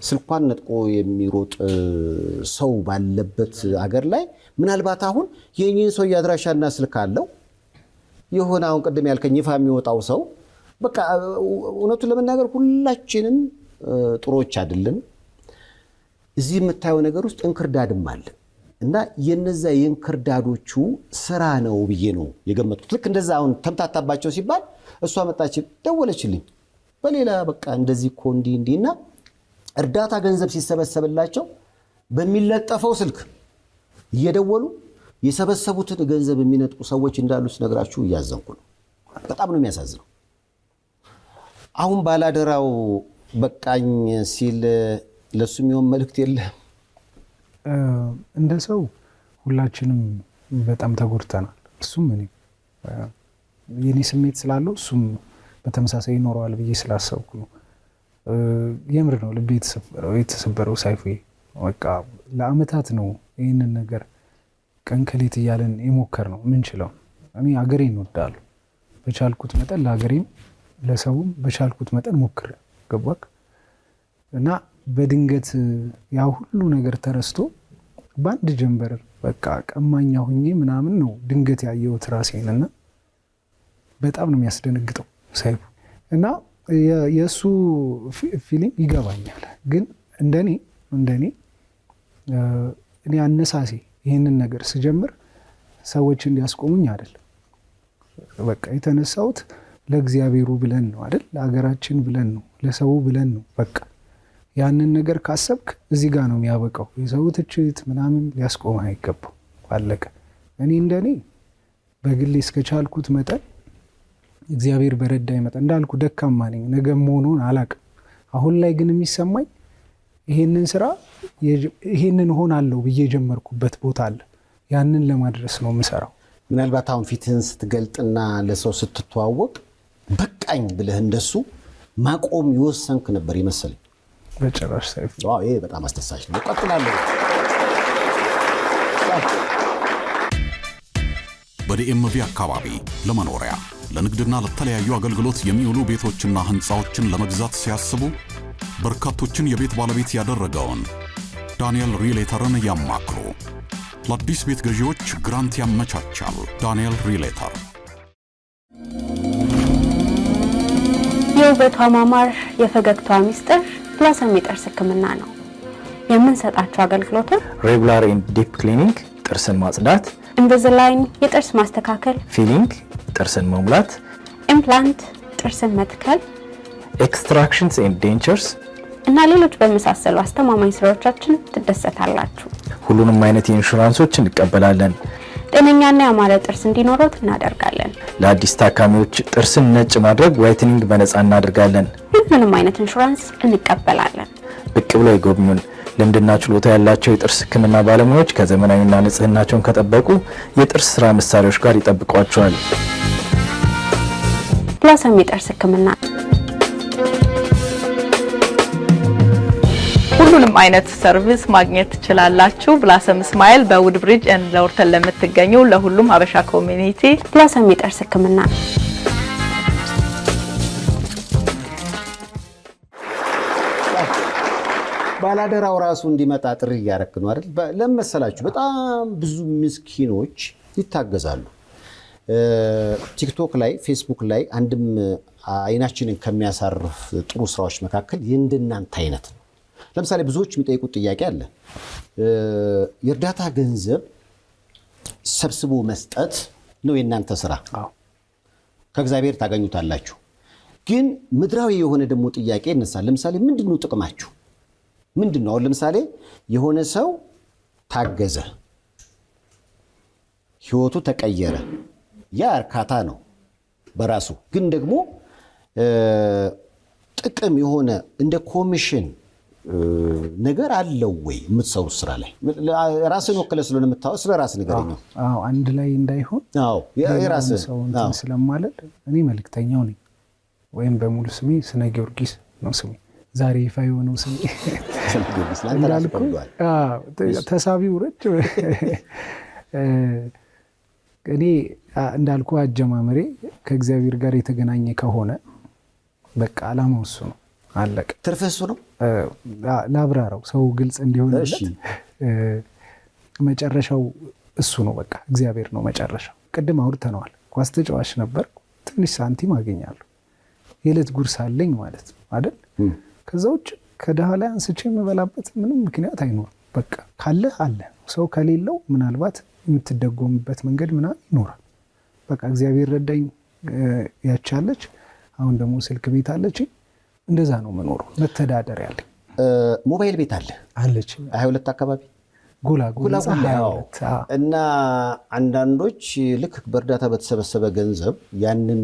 ስልኳን ነጥቆ የሚሮጥ ሰው ባለበት አገር ላይ ምናልባት አሁን የእኚህን ሰው አድራሻና ስልክ አለው የሆነ አሁን ቅድም ያልከኝ ይፋ የሚወጣው ሰው በቃ እውነቱን ለመናገር ሁላችንም ጥሮች አይደለም። እዚህ የምታየው ነገር ውስጥ እንክርዳድም አለ እና የነዛ የእንክርዳዶቹ ስራ ነው ብዬ ነው የገመትኩት። ልክ እንደዛ አሁን ተምታታባቸው ሲባል እሷ መጣች፣ ደወለችልኝ በሌላ በቃ እንደዚህ እኮ እንዲና እርዳታ ገንዘብ ሲሰበሰብላቸው በሚለጠፈው ስልክ እየደወሉ የሰበሰቡትን ገንዘብ የሚነጥቁ ሰዎች እንዳሉ ስነግራችሁ እያዘንኩ ነው። በጣም ነው የሚያሳዝነው። አሁን ባላደራው በቃኝ ሲል ለሱ የሚሆን መልእክት የለህም? እንደ ሰው ሁላችንም በጣም ተጎድተናል። እሱም እኔ የኔ ስሜት ስላለው እሱም በተመሳሳይ ይኖረዋል ብዬ ስላሰብኩ ነው። የምር ነው ልቤ የተሰበረው ሳይፉዬ። በቃ ለአመታት ነው ይህንን ነገር ቀን ከሌት እያለን የሞከር ነው ምንችለው። እኔ አገሬን እወዳለሁ። በቻልኩት መጠን ለሀገሬም ለሰውም በቻልኩት መጠን ሞክር ገባክ። እና በድንገት ያ ሁሉ ነገር ተረስቶ በአንድ ጀንበር በቃ ቀማኛ ሁኜ ምናምን ነው ድንገት ያየሁት ራሴንና በጣም ነው የሚያስደነግጠው ሳይፉ። እና የእሱ ፊሊንግ ይገባኛል። ግን እንደኔ እኔ አነሳሴ ይህንን ነገር ስጀምር ሰዎች እንዲያስቆሙኝ አይደለም። በቃ የተነሳሁት ለእግዚአብሔሩ ብለን ነው አይደል? ለሀገራችን ብለን ነው፣ ለሰው ብለን ነው። በቃ ያንን ነገር ካሰብክ እዚህ ጋር ነው የሚያበቃው። የሰው ትችት ምናምን ሊያስቆም አይገባው። አለቀ። እኔ እንደኔ በግሌ እስከቻልኩት መጠን እግዚአብሔር በረዳኝ መጠን እንዳልኩ ደካማ ነኝ፣ ነገ መሆኑን አላቅም። አሁን ላይ ግን የሚሰማኝ ይሄንን ስራ ይሄንን ሆናለሁ ብዬ የጀመርኩበት ቦታ አለ። ያንን ለማድረስ ነው የምሰራው። ምናልባት አሁን ፊትህን ስትገልጥና ለሰው ስትተዋወቅ በቃኝ ብለህ እንደሱ ማቆም ይወሰንክ ነበር ይመስል። በጭራሽ ሰይፉ። ይሄ በጣም አስደሳች ነው። ቀጥላለሁ። በዲኤምቪ አካባቢ ለመኖሪያ ለንግድና ለተለያዩ አገልግሎት የሚውሉ ቤቶችና ህንፃዎችን ለመግዛት ሲያስቡ በርካቶችን የቤት ባለቤት ያደረገውን ዳንኤል ሪሌተርን ያማክሩ። ለአዲስ ቤት ገዢዎች ግራንት ያመቻቻል። ዳንኤል ሪሌተር። የውበቷ ማማር የፈገግቷ ሚስጥር ብላሰም የጥርስ ህክምና ነው። የምንሰጣቸው አገልግሎቶች ሬጉላር ኤንድ ዲፕ ክሊኒንግ ጥርስን ማጽዳት፣ ኢንቪዚላይን የጥርስ ማስተካከል፣ ፊሊንግ ጥርስን መሙላት፣ ኢምፕላንት ጥርስን መትከል፣ ኤክስትራክሽንስ ኤንድ ዴንቸርስ እና ሌሎች በመሳሰሉ አስተማማኝ ስራዎቻችን ትደሰታላችሁ። ሁሉንም አይነት ኢንሹራንሶች እንቀበላለን። ጤነኛና ያማረ ጥርስ እንዲኖሩት እናደርጋለን። ለአዲስ ታካሚዎች ጥርስን ነጭ ማድረግ ዋይትኒንግ በነፃ እናደርጋለን። ሁሉንም አይነት ኢንሹራንስ እንቀበላለን። ብቅ ብለው ይጎብኙን። ልምድና ችሎታ ያላቸው የጥርስ ህክምና ባለሙያዎች ከዘመናዊና ንጽህናቸውን ከጠበቁ የጥርስ ስራ መሳሪያዎች ጋር ይጠብቋቸዋል። ብላሰም የጥርስ ህክምና ሁሉንም አይነት ሰርቪስ ማግኘት ትችላላችሁ። ብላሰም ስማይል በውድ ብሪጅ ኤንድ ለወርተን ለምትገኙ ለሁሉም ሀበሻ ኮሚኒቲ ብላሰም የጥርስ ህክምና። ባላደራው ራሱ እንዲመጣ ጥሪ እያደረክ ነው አይደል? ለምን መሰላችሁ? በጣም ብዙ ምስኪኖች ይታገዛሉ። ቲክቶክ ላይ ፌስቡክ ላይ አንድም አይናችንን ከሚያሳርፍ ጥሩ ስራዎች መካከል የእንደናንተ አይነት ነው። ለምሳሌ ብዙዎች የሚጠይቁት ጥያቄ አለ። የእርዳታ ገንዘብ ሰብስቦ መስጠት ነው የእናንተ ስራ፣ ከእግዚአብሔር ታገኙታላችሁ። ግን ምድራዊ የሆነ ደግሞ ጥያቄ ይነሳል። ለምሳሌ ምንድነው ጥቅማችሁ? ምንድነው? አሁን ለምሳሌ የሆነ ሰው ታገዘ፣ ህይወቱ ተቀየረ፣ ያ እርካታ ነው በራሱ። ግን ደግሞ ጥቅም የሆነ እንደ ኮሚሽን ነገር አለው ወይ የምትሰሩት ስራ ላይ? ራስን ወክለ ስለሆነ የምታወቅ ስለ ራስ ንገረኝ። አንድ ላይ እንዳይሆን የራስህ ሰው ስለማለድ እኔ መልእክተኛው ነኝ፣ ወይም በሙሉ ስሜ ስነ ጊዮርጊስ ነው ስሜ። ዛሬ ይፋ የሆነው ስሜ እንዳልኩ ተሳቢው ረጅ እኔ እንዳልኩ አጀማመሬ ከእግዚአብሔር ጋር የተገናኘ ከሆነ በቃ አላማው እሱ ነው፣ አለቀ። ትርፍህ እሱ ነው። ላብራራው ሰው ግልጽ እንዲሆንለት፣ መጨረሻው እሱ ነው። በቃ እግዚአብሔር ነው መጨረሻው። ቅድም አውርተነዋል። ኳስ ተጫዋች ነበር፣ ትንሽ ሳንቲም አገኛለሁ፣ የዕለት ጉርስ አለኝ ማለት ነው አይደል? ከዛ ውጭ ከድሃ ላይ አንስቼ የምበላበት ምንም ምክንያት አይኖርም። በቃ ካለ አለ። ሰው ከሌለው ምናልባት የምትደጎምበት መንገድ ምናምን ይኖራል። በቃ እግዚአብሔር ረዳኝ፣ ያቻለች። አሁን ደግሞ ስልክ ቤት አለች። እንደዛ ነው መኖሩ። መተዳደር ያለኝ ሞባይል ቤት አለች 22 አካባቢ ጎላ እና አንዳንዶች ልክ በእርዳታ በተሰበሰበ ገንዘብ ያንን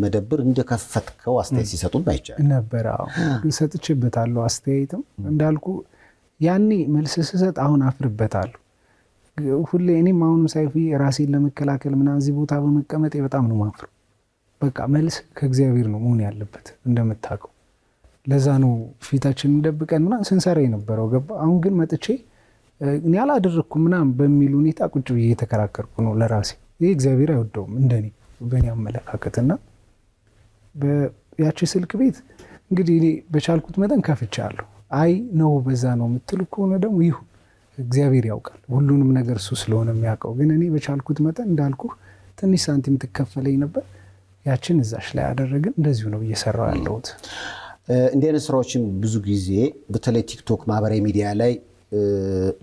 መደብር እንደከፈትከው አስተያየት ሲሰጡን ባይቻል ነበር። ሰጥቼበታለሁ አስተያየትም። እንዳልኩ ያኔ መልስ ስሰጥ አሁን አፍርበታለሁ ሁሌ። እኔም አሁንም ሳይፊ ራሴን ለመከላከል ምናምን እዚህ ቦታ በመቀመጤ በጣም ነው ማፍር። በቃ መልስ ከእግዚአብሔር ነው መሆን ያለበት እንደምታውቀው። ለዛ ነው ፊታችንን ደብቀን ምናምን ስንሰራ የነበረው ገባ። አሁን ግን መጥቼ እኔ አላደረኩም ምናምን በሚል ሁኔታ ቁጭ ብዬ እየተከራከርኩ ነው ለራሴ። ይህ እግዚአብሔር አይወደውም እንደኔ በእኔ አመለካከትና ያቺ ስልክ ቤት እንግዲህ እኔ በቻልኩት መጠን ከፍቻለሁ። አይ ነው በዛ ነው የምትሉ ከሆነ ደግሞ ይሁን፣ እግዚአብሔር ያውቃል። ሁሉንም ነገር እሱ ስለሆነ የሚያውቀው። ግን እኔ በቻልኩት መጠን እንዳልኩ ትንሽ ሳንቲም ትከፈለኝ ነበር። ያችን እዛሽ ላይ አደረግን። እንደዚሁ ነው እየሰራው ያለሁት። እንዲህ አይነት ስራዎችን ብዙ ጊዜ በተለይ ቲክቶክ ማህበራዊ ሚዲያ ላይ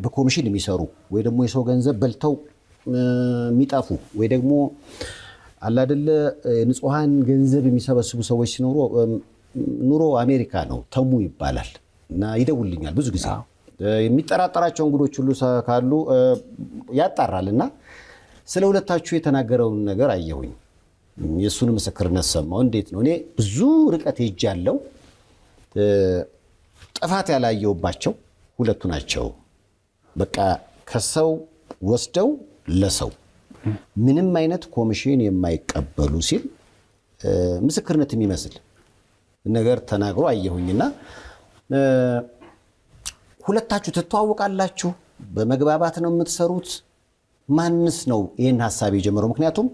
በኮሚሽን የሚሰሩ ወይ ደግሞ የሰው ገንዘብ በልተው የሚጠፉ ወይ ደግሞ አላደለ ንጹሃን ገንዘብ የሚሰበስቡ ሰዎች ሲኖሩ ኑሮ አሜሪካ ነው ተሙ ይባላል እና ይደውልኛል ብዙ ጊዜ የሚጠራጠራቸው እንግዶች ሁሉ ካሉ ያጣራል እና ስለ ሁለታችሁ የተናገረውን ነገር አየሁኝ። የእሱን ምስክርነት ሰማሁ። እንዴት ነው? እኔ ብዙ ርቀት ሄጃለሁ። ጥፋት ያላየውባቸው ሁለቱ ናቸው። በቃ ከሰው ወስደው ለሰው ምንም አይነት ኮሚሽን የማይቀበሉ ሲል ምስክርነት የሚመስል ነገር ተናግሮ አየሁኝና ሁለታችሁ ትተዋወቃላችሁ? በመግባባት ነው የምትሰሩት? ማንስ ነው ይህን ሀሳብ የጀመረው? ምክንያቱም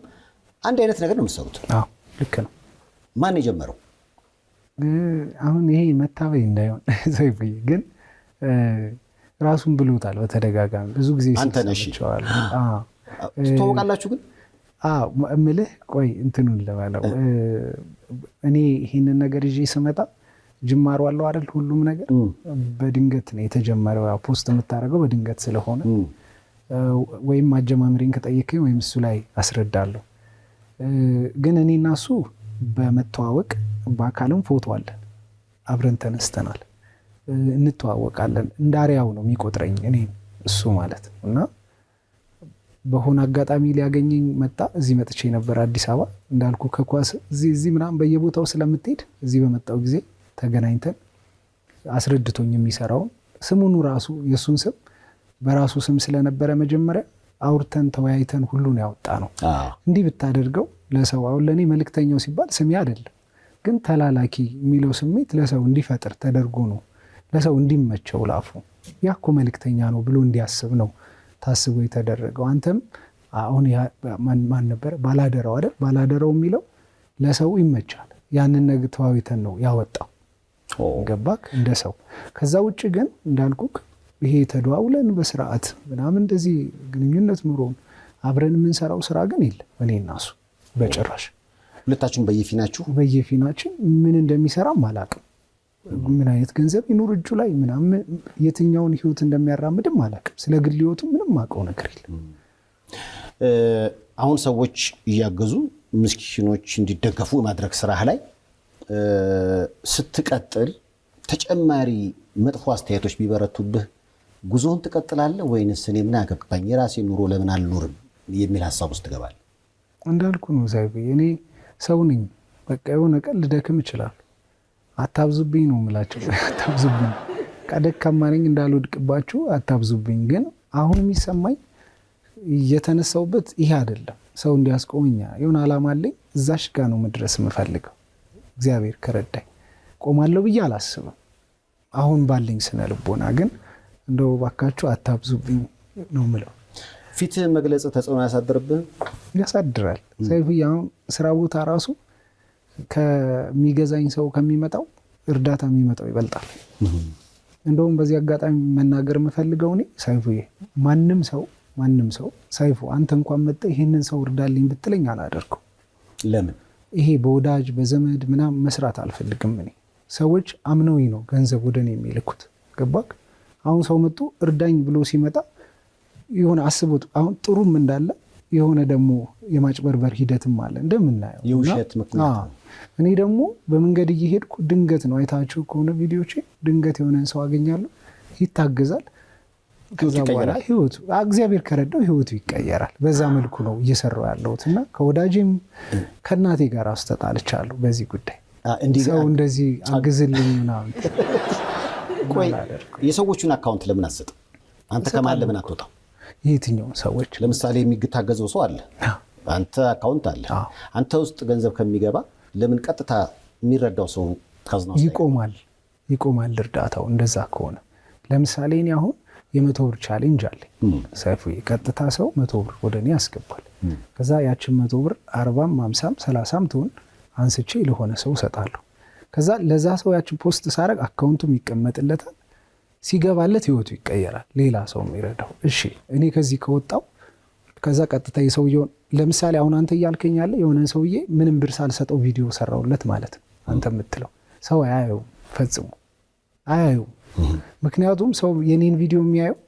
አንድ አይነት ነገር ነው የምትሰሩት። አዎ ልክ ነው። ማን የጀመረው? አሁን ይሄ መታበይ እንዳይሆን ሰይፉዬ ግን ራሱን ብሎታል በተደጋጋሚ ብዙ ጊዜ ሲሰማቸዋል። ትተዋወቃላችሁ ግን? እምልህ ቆይ እንትኑን ልበለው። እኔ ይህንን ነገር ይዤ ስመጣ ጅማሩ አለው አይደል? ሁሉም ነገር በድንገት ነው የተጀመረው። ፖስት የምታደርገው በድንገት ስለሆነ ወይም አጀማምሬን ከጠየቀኝ ወይም እሱ ላይ አስረዳለሁ። ግን እኔና እሱ በመተዋወቅ በአካልም ፎቶ አለን፣ አብረን ተነስተናል፣ እንተዋወቃለን። እንዳሪያው ነው የሚቆጥረኝ እኔ እሱ ማለት ነው። እና በሆነ አጋጣሚ ሊያገኘኝ መጣ። እዚህ መጥቼ ነበር አዲስ አበባ እንዳልኩ ከኳስ እዚህ ምናምን በየቦታው ስለምትሄድ እዚህ በመጣው ጊዜ ተገናኝተን አስረድቶኝ የሚሰራውን ስሙኑ ራሱ የእሱን ስም በራሱ ስም ስለነበረ መጀመሪያ አውርተን ተወያይተን ሁሉን ያወጣ ነው። እንዲህ ብታደርገው ለሰው አሁን ለእኔ መልእክተኛው ሲባል ስሜ አይደለም፣ ግን ተላላኪ የሚለው ስሜት ለሰው እንዲፈጥር ተደርጎ ነው፣ ለሰው እንዲመቸው ላፉ ያኮ መልእክተኛ ነው ብሎ እንዲያስብ ነው ታስቦ የተደረገው። አንተም አሁን ማን ነበር ባላደራው አይደል? ባላደራው የሚለው ለሰው ይመቻል። ያንን ነገር ተዋዊተን ነው ያወጣው። ገባክ? እንደ ሰው። ከዛ ውጭ ግን እንዳልኩክ ይሄ ተደዋውለን በስርዓት ምናምን እንደዚህ ግንኙነት ኑሮን አብረን የምንሰራው ስራ ግን የለም እኔ እና እሱ በጭራሽ። ሁለታችሁም በየፊናችን ምን እንደሚሰራም አላቅም። ምን አይነት ገንዘብ ይኑር እጁ ላይ ምናምን የትኛውን ህይወት እንደሚያራምድም አላቅም። ስለ ግል ህይወቱ ምንም አውቀው ነገር የለም። አሁን ሰዎች እያገዙ ምስኪኖች እንዲደገፉ ማድረግ ስራህ ላይ ስትቀጥል ተጨማሪ መጥፎ አስተያየቶች ቢበረቱብህ ጉዞውን ትቀጥላለህ ወይንስ እኔ ምን አገባኝ የራሴ ኑሮ ለምን አልኖርም የሚል ሀሳብ ውስጥ ትገባለህ? እንዳልኩ ነው ሳይሆን እኔ ሰው ነኝ። በቃ የሆነ ቀን ልደክም ይችላል። አታብዙብኝ ነው የምላቸው። አታብዙብኝ፣ ደካማ ነኝ እንዳልወድቅባችሁ አታብዙብኝ። ግን አሁን የሚሰማኝ እየተነሳውበት ይሄ አይደለም። ሰው እንዲያስቆመኝ የሆነ ዓላማ አለኝ። እዛሽ ጋ ነው መድረስ የምፈልገው። እግዚአብሔር ከረዳኝ ቆማለሁ ብዬ አላስብም። አሁን ባለኝ ስነ ልቦና ግን እንደው ባካችሁ አታብዙብኝ ነው የምለው። ፊትህ መግለጽ ተጽዕኖ ያሳድርብህ? ያሳድራል። ሰይፉዬ አሁን ስራ ቦታ ራሱ ከሚገዛኝ ሰው ከሚመጣው እርዳታ የሚመጣው ይበልጣል። እንደውም በዚህ አጋጣሚ መናገር የምፈልገው እኔ ሰይፉዬ ማንም ሰው ሰይፉ አንተ እንኳን መጣ ይሄንን ሰው እርዳልኝ ብትለኝ አላደርገው። ለምን? ይሄ በወዳጅ በዘመድ ምናምን መስራት አልፈልግም። እኔ ሰዎች አምነውኝ ነው ገንዘብ ወደ እኔ የሚልኩት። ገባክ? አሁን ሰው መጥቶ እርዳኝ ብሎ ሲመጣ የሆነ አስቦት አሁን ጥሩም እንዳለ የሆነ ደግሞ የማጭበርበር ሂደትም አለ እንደምናየው የውሸት ምክንያት። እኔ ደግሞ በመንገድ እየሄድኩ ድንገት ነው አይታችሁ ከሆነ ቪዲዮቼ ድንገት የሆነን ሰው አገኛለሁ፣ ይታገዛል። ከዛ በኋላ ህይወቱ እግዚአብሔር ከረዳው ህይወቱ ይቀየራል። በዛ መልኩ ነው እየሰራው ያለሁት እና ከወዳጅም ከእናቴ ጋር አስተጣልቻለሁ በዚህ ጉዳይ። ሰው እንደዚህ አግዝልኝ ምናምን። ቆይ የሰዎቹን አካውንት ለምን አትሰጥም? አንተ ከማን ለምን አትወጣም? የትኛውን ሰዎች? ለምሳሌ የሚታገዘው ሰው አለ፣ አንተ አካውንት አለ። አንተ ውስጥ ገንዘብ ከሚገባ ለምን ቀጥታ የሚረዳው ሰው ካዝናው ይቆማል እርዳታው? እንደዛ ከሆነ ለምሳሌ እኔ አሁን የ100 ብር ቻሌንጅ አለኝ ሰይፉዬ። ቀጥታ ሰው 100 ብር ወደ እኔ ያስገባል። ከዛ ያችን 100 ብር 40፣ 50፣ 30 ትሆን አንስቼ ለሆነ ሰው እሰጣለሁ። ከዛ ለዛ ሰው ያችን ፖስት ሳረግ አካውንቱም ይቀመጥለታል። ሲገባለት ህይወቱ ይቀየራል። ሌላ ሰው የሚረዳው። እሺ እኔ ከዚህ ከወጣው ከዛ ቀጥታ የሰውየውን ለምሳሌ አሁን አንተ እያልከኝ ያለ የሆነን ሰውዬ ምንም ብር ሳልሰጠው ቪዲዮ ሰራውለት ማለት ነው አንተ የምትለው ሰው አያየውም፣ ፈጽሞ አያየውም። ምክንያቱም ሰው የኔን ቪዲዮ የሚያየው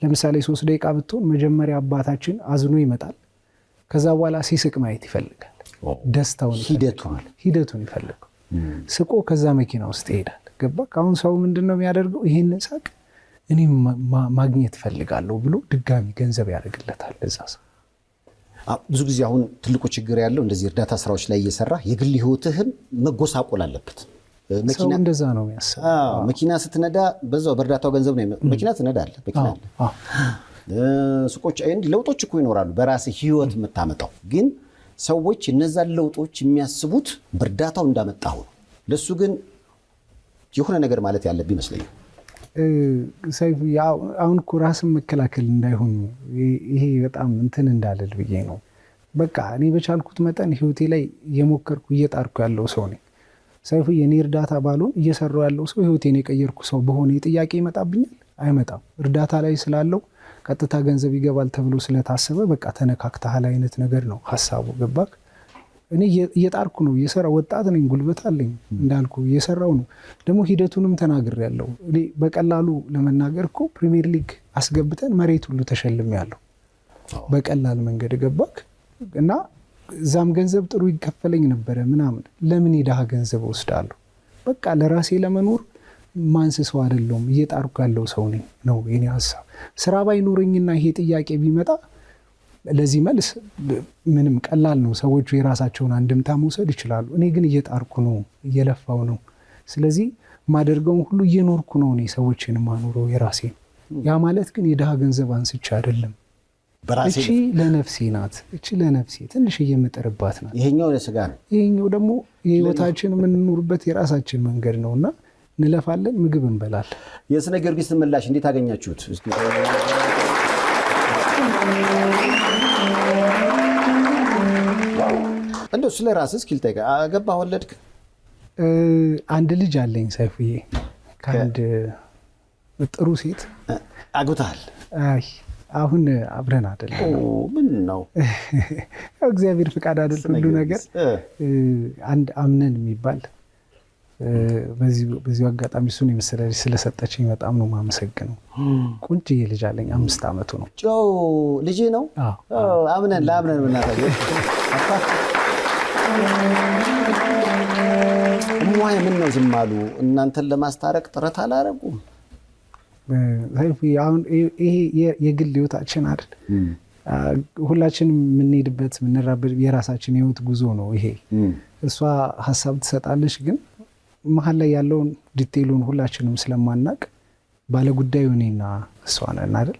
ለምሳሌ 3 ደቂቃ ብትሆን መጀመሪያ አባታችን አዝኖ ይመጣል። ከዛ በኋላ ሲስቅ ማየት ይፈልጋል። ደስታውን ሂደቱን ይፈልጋል። ስቆ ከዛ መኪና ውስጥ ይሄዳል። ገባ? አሁን ሰው ምንድነው የሚያደርገው? ይሄንን ሳቅ እኔ ማግኘት ፈልጋለሁ ብሎ ድጋሚ ገንዘብ ያደርግለታል ለዛ ሰው። ብዙ ጊዜ አሁን ትልቁ ችግር ያለው እንደዚህ እርዳታ ስራዎች ላይ እየሰራ የግል ህይወትህን መጎሳቆል አለበት። ሰው እንደዛ ነው የሚያስበው። መኪና ስትነዳ በዛው በእርዳታው ገንዘብ ነው መኪና ትነዳለህ። መኪና ሱቆች እንዲህ ለውጦች እኮ ይኖራሉ በራስህ ህይወት የምታመጣው። ግን ሰዎች እነዛን ለውጦች የሚያስቡት በእርዳታው እንዳመጣው ነው። ለሱ ግን የሆነ ነገር ማለት ያለብህ ይመስለኛል። ሰይፉ አሁን እኮ ራስን መከላከል እንዳይሆን ይሄ በጣም እንትን እንዳልል ብዬ ነው። በቃ እኔ በቻልኩት መጠን ህይወቴ ላይ እየሞከርኩ እየጣርኩ ያለው ሰው ነኝ። ሰይፉ የኔ እርዳታ ባልሆን እየሰራው ያለው ሰው ህይወቴን የቀየርኩ ሰው በሆነ ጥያቄ ይመጣብኛል? አይመጣም። እርዳታ ላይ ስላለው ቀጥታ ገንዘብ ይገባል ተብሎ ስለታሰበ በቃ ተነካክተሃል አይነት ነገር ነው ሀሳቡ። ገባክ? እኔ እየጣርኩ ነው እየሰራው። ወጣት ነኝ፣ ጉልበት አለኝ እንዳልኩ እየሰራው ነው። ደግሞ ሂደቱንም ተናግሬያለሁ። እኔ በቀላሉ ለመናገር እኮ ፕሪሚየር ሊግ አስገብተን መሬት ሁሉ ተሸልሜያለሁ በቀላል መንገድ። ገባክ? እና እዛም ገንዘብ ጥሩ ይከፈለኝ ነበረ ምናምን። ለምን የድሃ ገንዘብ ወስዳለሁ? በቃ ለራሴ ለመኖር ማንስ ሰው አይደለሁም፣ እየጣርኩ ያለው ሰው ነኝ ነው የኔ ሀሳብ። ስራ ባይኖረኝና ይሄ ጥያቄ ቢመጣ ለዚህ መልስ ምንም ቀላል ነው። ሰዎቹ የራሳቸውን አንድምታ መውሰድ ይችላሉ። እኔ ግን እየጣርኩ ነው፣ እየለፋው ነው። ስለዚህ ማደርገውን ሁሉ እየኖርኩ ነው እኔ ሰዎችን ማኖረው የራሴን። ያ ማለት ግን የድሃ ገንዘብ አንስቼ አይደለም። እቺ ለነፍሴ ናት። እቺ ለነፍሴ ትንሽ እየምጥርባት ናት። ይሄኛው ለስጋ ነው። ይሄኛው ደግሞ የህይወታችን የምንኖርበት የራሳችን መንገድ ነውና እንለፋለን፣ ምግብ እንበላለን። የስነ ጊዮርጊስ ምላሽ እንዴት አገኛችሁት? እንደው ስለ ራስህ እስኪ ልጠይቅህ። አገባህ? ወለድክ? አንድ ልጅ አለኝ ሰይፉዬ፣ ከአንድ ጥሩ ሴት። አግብተሃል? አይ አሁን አብረን አይደለም። ምን ነው እግዚአብሔር ፍቃድ አይደል ሁሉ ነገር። አንድ አምነን የሚባል በዚህ አጋጣሚ እሱን የመሰለ ልጅ ስለሰጠችኝ በጣም ነው የማመሰግነው። ቁንጅዬ ልጅ አለኝ፣ 5 ዓመቱ ነው። ጨው ልጅ ነው። አምነን ለአምነን ብናታየ እሟይ ምን ነው ዝም አሉ? እናንተን ለማስታረቅ ጥረት አላረጉም? አሁን ይሄ የግል ህይወታችን አይደል? ሁላችንም የምንሄድበት የምንራበት የራሳችን የህይወት ጉዞ ነው ይሄ። እሷ ሀሳብ ትሰጣለች፣ ግን መሀል ላይ ያለውን ዲቴይሉን ሁላችንም ስለማናቅ ባለጉዳዩ እኔና እሷ ነን አይደል?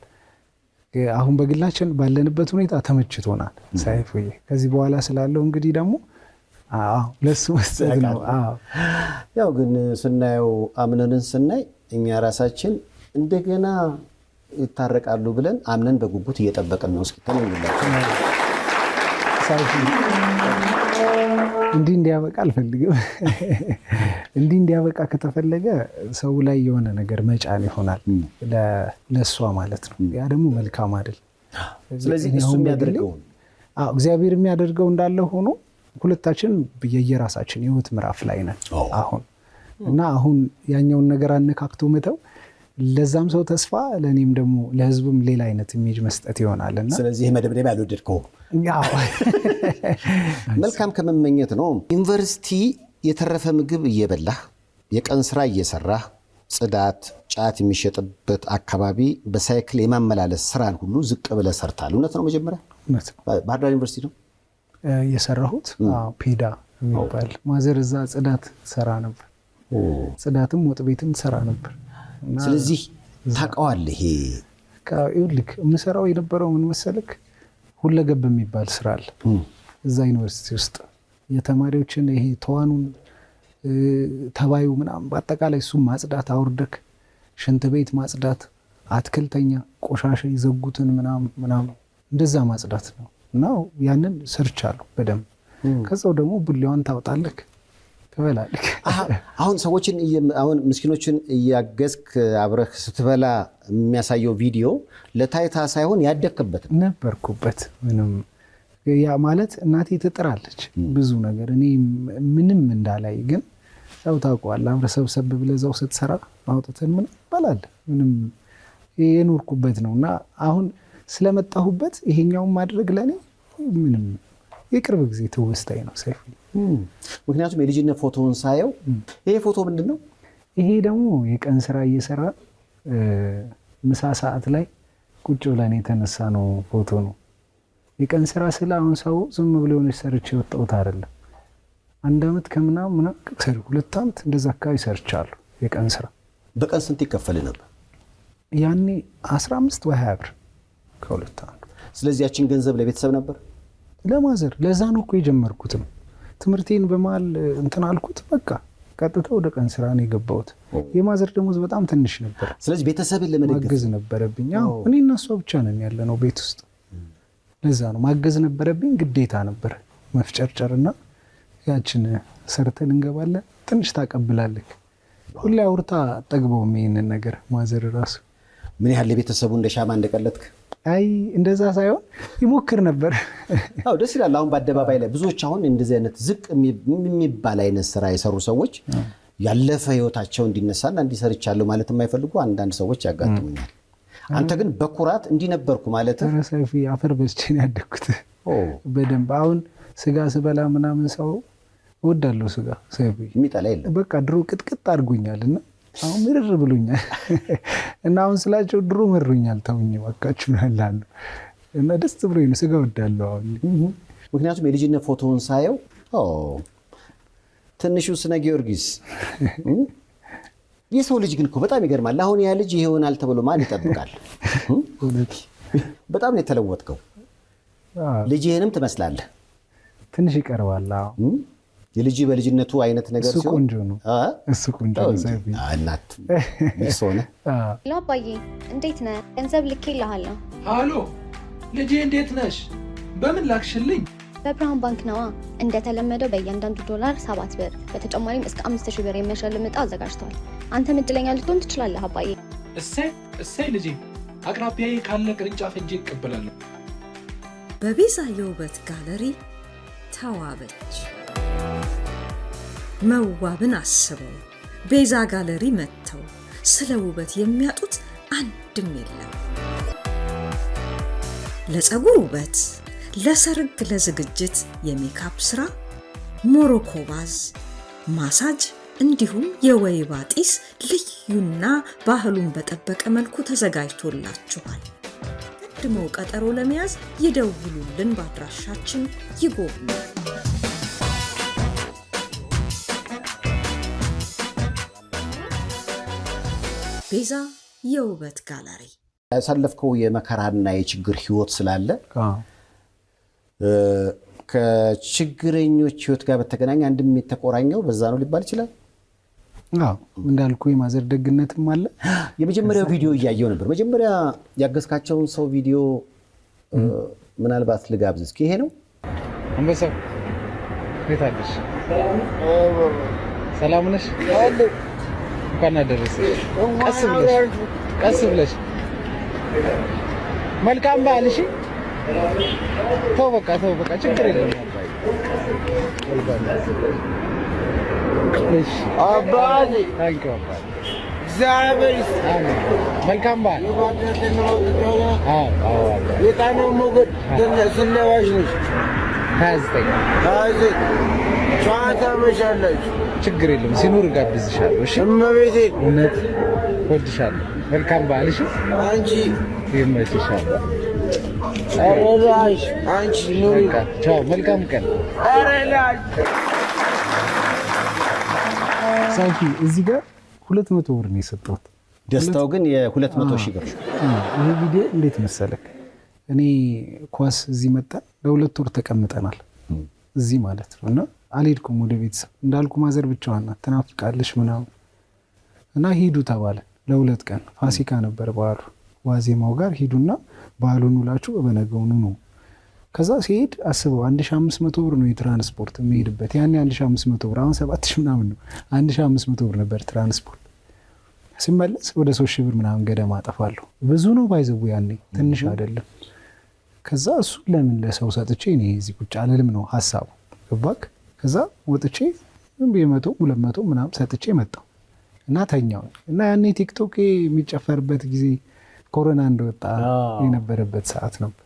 አሁን በግላችን ባለንበት ሁኔታ ተመችቶናል ሰይፉዬ። ከዚህ በኋላ ስላለው እንግዲህ ደግሞ ለሱ መስጠት ነው። ያው ግን ስናየው አምነንን ስናይ እኛ ራሳችን እንደገና ይታረቃሉ ብለን አምነን በጉጉት እየጠበቅን ነው። እስኪ ተነኝላችሁ። እንዲህ እንዲያበቃ አልፈልግም። እንዲህ እንዲያበቃ ከተፈለገ ሰው ላይ የሆነ ነገር መጫን ይሆናል ለእሷ ማለት ነው። ያ ደግሞ መልካም አይደል። ስለዚህ እሱ የሚያደርገው እግዚአብሔር የሚያደርገው እንዳለ ሆኖ ሁለታችን የየራሳችን የህይወት ምዕራፍ ላይ ነን አሁን እና አሁን ያኛውን ነገር አነካክቶ መተው ለዛም ሰው ተስፋ ለእኔም ደግሞ ለህዝብም ሌላ አይነት ኢሜጅ መስጠት ይሆናልና ስለዚህ መደብደብ ያልወደድከው መልካም ከመመኘት ነው። ዩኒቨርሲቲ የተረፈ ምግብ እየበላህ የቀን ስራ እየሰራህ ጽዳት፣ ጫት የሚሸጥበት አካባቢ በሳይክል የማመላለስ ስራን ሁሉ ዝቅ ብለህ ሰርታል። እውነት ነው? መጀመሪያ እውነት ነው። ባህር ዳር ዩኒቨርሲቲ ነው የሰራሁት። ፔዳ የሚባል ማዘር እዛ ጽዳት ሰራ ነበር። ጽዳትም ወጥ ቤትም ሰራ ነበር። ስለዚህ ታውቀዋለህ። ይኸውልህ የምሰራው የነበረው ምን መሰለክ፣ ሁለገብ የሚባል ስራ አለ እዛ ዩኒቨርሲቲ ውስጥ የተማሪዎችን ይሄ ተዋኑን ተባዩ ምናምን በአጠቃላይ እሱም ማጽዳት፣ አውርደክ ሽንት ቤት ማጽዳት፣ አትክልተኛ ቆሻሻ ይዘጉትን ምናምን እንደዛ ማጽዳት ነው። እና ያንን ሰርቻለሁ በደንብ። ከዛው ደግሞ ቡሌዋን ታውጣለክ ትበላለክ። አሁን ሰዎችን አሁን ምስኪኖችን እያገዝክ አብረህ ስትበላ የሚያሳየው ቪዲዮ ለታይታ ሳይሆን ያደክበት ነበርኩበት። ምንም ያ ማለት እናቴ ትጥራለች ብዙ ነገር እኔ ምንም እንዳላይ፣ ግን ያው ታውቀዋለህ አብረህ ሰብሰብ ብለህ እዛው ስትሰራ አውጥተን ምን ይባላል ምንም የኖርኩበት ነው። እና አሁን ስለመጣሁበት ይሄኛውን ማድረግ ለኔ ምንም የቅርብ ጊዜ ትውስታዬ ነው ሰይፉ። ምክንያቱም የልጅነት ፎቶውን ሳየው ይሄ ፎቶ ምንድን ነው? ይሄ ደግሞ የቀን ስራ እየሰራ ምሳ ሰዓት ላይ ቁጭ ብለን የተነሳ ነው ፎቶ ነው። የቀን ስራ ስለ አሁን ሰው ዝም ብሎ የሆነች ሰርቼ የወጣሁት አይደለም። 1 ዓመት ከምናምን 2 ዓመት እንደዛ አካባቢ ሰርቻለሁ የቀን ስራ። በቀን ስንት ይከፈል ነበር ያኔ? 15 ወይ 20 ብር ከ2 ዓመት። ስለዚህ ያችን ገንዘብ ለቤተሰብ ነበር ለማዘር። ለዛ ነው እኮ የጀመርኩትም ትምህርቴን በመሃል እንትን አልኩት። በቃ ቀጥታ ወደ ቀን ስራ ነው የገባሁት። የማዘር ደሞዝ በጣም ትንሽ ነበር። ስለዚህ ቤተሰብን ለመደገፍ ማገዝ ነበረብኝ። አዎ እኔ እና እሷ ብቻ ነን ያለነው ቤት ውስጥ። ለዛ ነው ማገዝ ነበረብኝ፣ ግዴታ ነበር መፍጨርጨርና ያችን ሰርተን እንገባለን። ትንሽ ታቀብላለች። ሁሌ አውርታ ጠግበውም ይሄንን ነገር ማዘር ራሱ። ምን ያህል ለቤተሰቡ እንደ ሻማ እንደቀለጥክ? አይ እንደዛ ሳይሆን ይሞክር ነበር። አዎ ደስ ይላል። አሁን በአደባባይ ላይ ብዙዎች አሁን እንደዚህ አይነት ዝቅ የሚባል አይነት ስራ የሰሩ ሰዎች ያለፈ ህይወታቸው እንዲነሳና እንዲሰርቻለሁ ማለት የማይፈልጉ አንዳንድ ሰዎች ያጋጥሙኛል። አንተ ግን በኩራት እንዲነበርኩ ማለት ነው። ሰይፉ አፈር በልቼ ነው ያደግኩት በደንብ። አሁን ስጋ ስበላ ምናምን ሰው እወዳለሁ ስጋ። ሰይፉ የሚጠላ የለም። በቃ ድሮ ቅጥቅጥ አድርጎኛልና አሁን ምርር ብሎኛል። እና አሁን ስላቸው ድሮ መሩኛል። ተውኝ በቃችሁ ያላሉ እና ደስ ብሎኝ ነው ስጋ እወዳለሁ አሁን። ምክንያቱም የልጅነት ፎቶውን ሳየው ትንሹ ስነ ጊዮርጊስ የሰው ልጅ ግን እኮ በጣም ይገርማል። አሁን ያ ልጅ ይሆናል ተብሎ ማን ይጠብቃል? በጣም ነው የተለወጥከው። ልጅህንም ትመስላለህ። ትንሽ ይቀርባል። የልጅ በልጅነቱ አይነት ነገር ሲሆን ቆንጆ ነው። እሱ ቆንጆ ነው። እናት ሚሶነ አባዬ እንዴት ነህ? ገንዘብ ልኬልሃለሁ። ሃሎ ልጄ እንዴት ነሽ? በምን ላክሽልኝ? በብርሃን ባንክ ነዋ። እንደተለመደው በእያንዳንዱ ዶላር 7 ብር በተጨማሪም እስከ 5000 ብር የሚያሸልም ዕጣ አዘጋጅቷል። አንተም እድለኛ ልትሆን ትችላለህ አባዬ። እሰይ ልጄ፣ አቅራቢያዬ ካለ ቅርንጫፍ ሄጄ እቀበላለሁ። በቤዛ የውበት ጋለሪ ተዋበች። መዋብን አስበው ቤዛ ጋለሪ መጥተው ስለ ውበት የሚያጡት አንድም የለም። ለፀጉር ውበት፣ ለሰርግ፣ ለዝግጅት የሜካፕ ስራ፣ ሞሮኮ ባዝ፣ ማሳጅ እንዲሁም የወይባ ጢስ ልዩና ባህሉን በጠበቀ መልኩ ተዘጋጅቶላችኋል። ቀድመው ቀጠሮ ለመያዝ ይደውሉልን፣ በአድራሻችን ይጎብኙ። ቤዛ የውበት ጋለሪ። ያሳለፍከው የመከራና የችግር ህይወት ስላለ ከችግረኞች ህይወት ጋር በተገናኘ አንድም የተቆራኘው በዛ ነው ሊባል ይችላል። አዎ እንዳልኩ የማዘር ደግነትም አለ። የመጀመሪያው ቪዲዮ እያየው ነበር። መጀመሪያ ያገዝካቸውን ሰው ቪዲዮ ምናልባት ልጋብዝ እስኪ። ይሄ ነው አንበሳ። እንዴት አለሽ? ሰላም ነሽ? እንኳን አደረሰሽ። ቀስ ብለሽ መልካም በዓል። እሺ ተው በቃ ችግር የለም አባቴ። እግዚአብሔር መልካም በዓል። የጣናው ሞገድ ስነባሽ ነች 29 ጨዋታ መሻላችሁ። ችግር የለም ሲኖር ጋብዝሻለሁ። እሺ እመቤቴ፣ እውነት እወድሻለሁ። መልካም በዓል። እሺ አንቺ ይመችሻል። አረላሽ አንቺ ኑሪ። ቻው፣ መልካም ቀን። አረላሽ ሳይፊ እዚህ ጋር 200 ብር ነው የሰጠሁት። ደስታው ግን የ200 ሺህ ብር። ይሄ ቪዲዮ እንዴት መሰለክ? እኔ ኳስ እዚህ መጣን ለ2 ወር ተቀምጠናል እዚህ ማለት ነው። እና አልሄድኩም ወደ ቤተሰብ። እንዳልኩ ማዘር ብቻዋን ናት፣ ትናፍቃለች ምናምን። እና ሂዱ ተባለ ለ2 ቀን። ፋሲካ ነበር በዓሉ። ዋዜማው ጋር ሂዱና በዓሉን ውላችሁ በነገውኑ ነው። ከዛ ሲሄድ አስበው 1500 ብር ነው የትራንስፖርት የሚሄድበት። ያኔ 1500 ብር፣ አሁን 7000 ምናምን ነው። 1500 ብር ነበር ትራንስፖርት። ሲመለስ ወደ 3000 ብር ምናምን ገደማ አጠፋለሁ። ብዙ ነው ባይዘው፣ ያኔ ትንሽ አይደለም። ከዛ እሱ ለምን ለሰው ሰጥቼ እኔ እዚህ ቁጭ አልልም ነው ሐሳቡ። ገባክ? ከዛ ወጥቼ ምን በ100 200 ምናምን ሰጥቼ መጣሁ እና ተኛው። እና ያኔ ቲክቶክ የሚጨፈርበት ጊዜ ኮሮና እንደወጣ የነበረበት ሰዓት ነበር።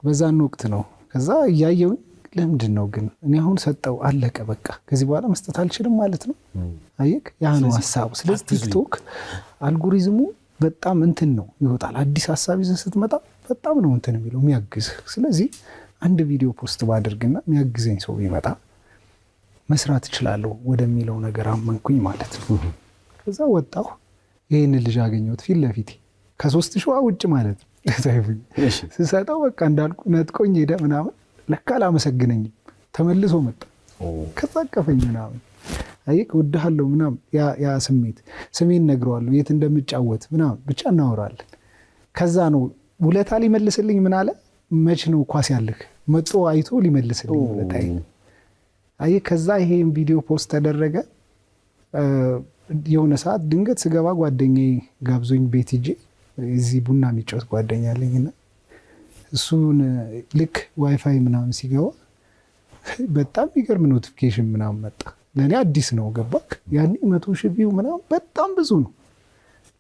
በዛን ወቅት ነው። ከዛ እያየው ለምንድን ነው ግን እኔ አሁን ሰጠው አለቀ በቃ ከዚህ በኋላ መስጠት አልችልም ማለት ነው። አየክ? ያ ነው ሐሳቡ። ስለዚህ ቲክቶክ አልጎሪዝሙ በጣም እንትን ነው ይወጣል። አዲስ ሐሳብ ይዘህ ስትመጣ በጣም ነው እንትን የሚለው የሚያግዝ። ስለዚህ አንድ ቪዲዮ ፖስት ባድርግና የሚያግዘኝ ሰው ቢመጣ መስራት እችላለሁ ወደሚለው ነገር አመንኩኝ ማለት ነው። ከዛ ወጣሁ። ይህን ልጅ አገኘሁት ፊት ለፊቴ ከ3 ሺዋ ውጭ ማለት ነው። ስሰጠው በቃ እንዳልኩ ነጥቆኝ ሄደ ምናምን። ለካ አላመሰግነኝም ተመልሶ መጣ። ከዛ አቀፈኝ ምናምን። አይ እወድሃለሁ ምናምን ያ ስሜት ስሜን ነግረዋለሁ የት እንደምጫወት ምናምን ብቻ እናወራለን። ከዛ ነው ውለታ ሊመልስልኝ ምን አለ መች ነው ኳስ ያልክ መጥቶ አይቶ ሊመልስልኝ ውለታዬ። አይ ከዛ ይሄን ቪዲዮ ፖስት ተደረገ። የሆነ ሰዓት ድንገት ስገባ ጓደኛዬ ጋብዞኝ ቤት ሂጄ እዚህ ቡና የሚጫወት ጓደኛ አለኝና እሱን ልክ ዋይፋይ ምናምን ሲገባ በጣም የሚገርም ኖቲፊኬሽን ምናምን መጣ። ለእኔ አዲስ ነው ገባክ። ያኔ 100,000 ቪው ምናምን በጣም ብዙ ነው።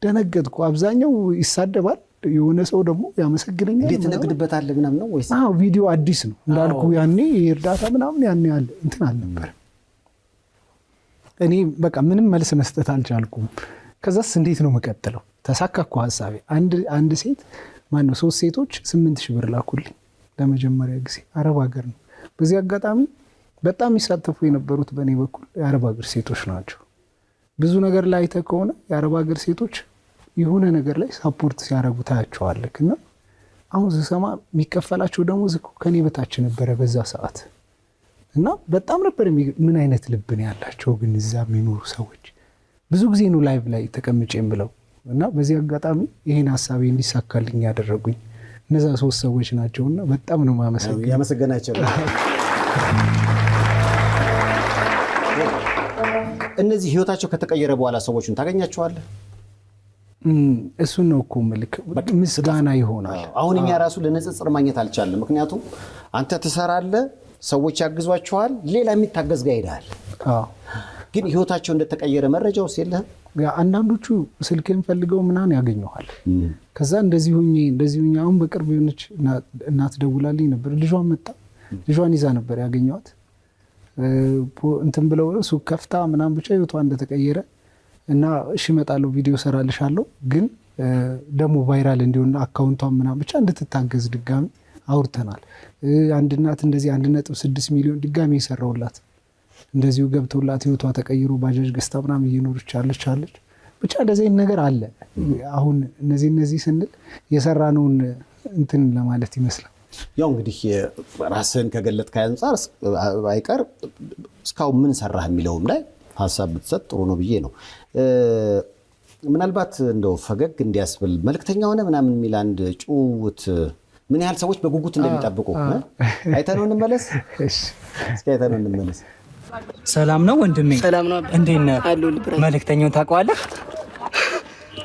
ደነገጥኩ። አብዛኛው ይሳደባል፣ የሆነ ሰው ደግሞ ያመሰግነኛል። እንዴት ትነግድበታለህ ምናምን ነው ወይስ? አዎ ቪዲዮ አዲስ ነው እንዳልኩ። ያኔ የእርዳታ ምናምን ያኔ አለ እንትን አልነበረም። እኔ በቃ ምንም መልስ መስጠት አልቻልኩም። ከዛስ እንዴት ነው መቀጥለው? ተሳካኩ ሀሳቤ። አንድ ሴት ማነው 3 ሴቶች 8,000 ብር ላኩልኝ ለመጀመሪያ ጊዜ። አረብ ሀገር ነው። በዚህ አጋጣሚ በጣም ይሳተፉ የነበሩት በእኔ በኩል የአረብ ሀገር ሴቶች ናቸው። ብዙ ነገር ላይ አይተህ ከሆነ የአረብ ሀገር ሴቶች የሆነ ነገር ላይ ሳፖርት ሲያደርጉ ታያቸዋለህ። እና አሁን ስሰማ የሚከፈላቸው ደሞዝ እኮ ከኔ በታች ነበረ በዛ ሰዓት። እና በጣም ነበር ምን አይነት ልብ ነው ያላቸው ግን እዛ የሚኖሩ ሰዎች። ብዙ ጊዜ ነው ላይቭ ላይ ተቀምጬም ብለው እና በዚህ አጋጣሚ ይሄን ሀሳቤ እንዲሳካልኝ ያደረጉኝ እነዛ 3 ሰዎች ናቸውና በጣም ነው ያመሰግናቸው። እነዚህ ህይወታቸው ከተቀየረ በኋላ ሰዎችን ታገኛቸዋለህ? እሱን ነው እኮ ምልክ ምስጋና ይሆናል። አሁን እኛ ራሱ ለንጽጽር ማግኘት አልቻለም። ምክንያቱም አንተ ትሰራለህ፣ ሰዎች ያግዟቸዋል፣ ሌላ የሚታገዝ ጋር ሄዳል። ግን ህይወታቸው እንደተቀየረ መረጃው የለህም? አንዳንዶቹ ስልክን ፈልገው ምናምን ያገኘዋል። ከዛ እንደዚህ ሁኚ አሁን በቅርብ የሆነች እናት ደውላልኝ ነበር። ልጇን መጣ ልጇን ይዛ ነበር ያገኘዋት። እንትን ብለው ሱቅ ከፍታ ምናምን ብቻ ህይወቷ እንደተቀየረ እና እሺ እመጣለሁ ቪዲዮ ሰራልሻለሁ ግን ደግሞ ቫይራል እንዲሆን አካውንቷን ምናምን ብቻ እንድትታገዝ ድጋሚ አውርተናል። አንድ እናት እንደዚህ 1.6 ሚሊዮን ድጋሚ የሰራውላት እንደዚሁ ገብቶላት ህይወቷ ተቀይሮ ባጃጅ ገዝታ ምናምን እየኖረች አለች። ብቻ እንደዚህ ነገር አለ። አሁን እነዚህ ስንል የሰራነውን እንትን ለማለት ይመስላል። ያው እንግዲህ ራስን ከገለጥክ አንፃር አይቀር እስካሁን ምን ሰራህ የሚለውም ላይ ሀሳብ ብትሰጥ ጥሩ ነው ብዬ ነው። ምናልባት እንደው ፈገግ እንዲያስብል መልክተኛ ሆነ ምናምን የሚል አንድ ጭውውት ምን ያህል ሰዎች በጉጉት እንደሚጠብቁ አይተነው እንመለስ። እስኪ አይተነው እንመለስ። ሰላም ነው ወንድሜ? ሰላም ነው። እንዴት ነህ? መልክተኛውን ታውቀዋለህ?